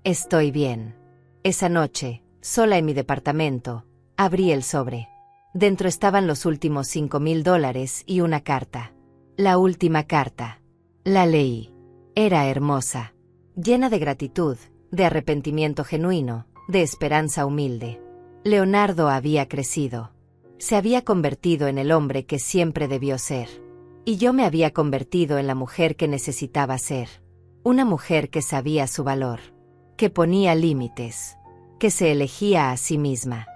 Estoy bien. Esa noche, sola en mi departamento, abrí el sobre. Dentro estaban los últimos $5,000 y una carta. La última carta. La leí. Era hermosa. Llena de gratitud, de arrepentimiento genuino, de esperanza humilde. Leonardo había crecido. Se había convertido en el hombre que siempre debió ser. Y yo me había convertido en la mujer que necesitaba ser. Una mujer que sabía su valor. Que ponía límites. Que se elegía a sí misma.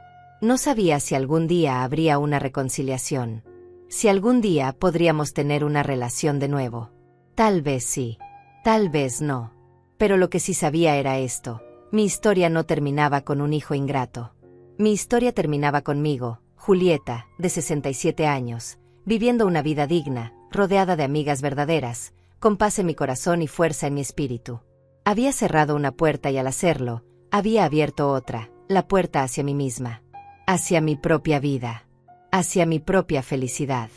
No sabía si algún día habría una reconciliación. Si algún día podríamos tener una relación de nuevo. Tal vez sí. Tal vez no. Pero lo que sí sabía era esto. Mi historia no terminaba con un hijo ingrato. Mi historia terminaba conmigo, Julieta, de 67 años, viviendo una vida digna, rodeada de amigas verdaderas, con paz en mi corazón y fuerza en mi espíritu. Había cerrado una puerta y al hacerlo, había abierto otra, la puerta hacia mí misma. Hacia mi propia vida. Hacia mi propia felicidad.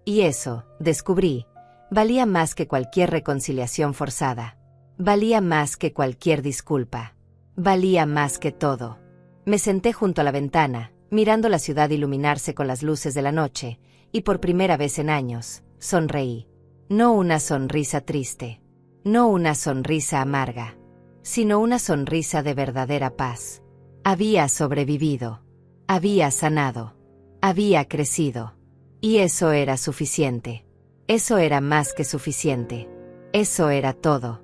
Y eso, descubrí, valía más que cualquier reconciliación forzada. Valía más que cualquier disculpa. Valía más que todo. Me senté junto a la ventana, mirando la ciudad iluminarse con las luces de la noche, y por primera vez en años, sonreí. No una sonrisa triste. No una sonrisa amarga. Sino una sonrisa de verdadera paz. Había sobrevivido. Había sanado. Había crecido. Y eso era suficiente. Eso era más que suficiente. Eso era todo.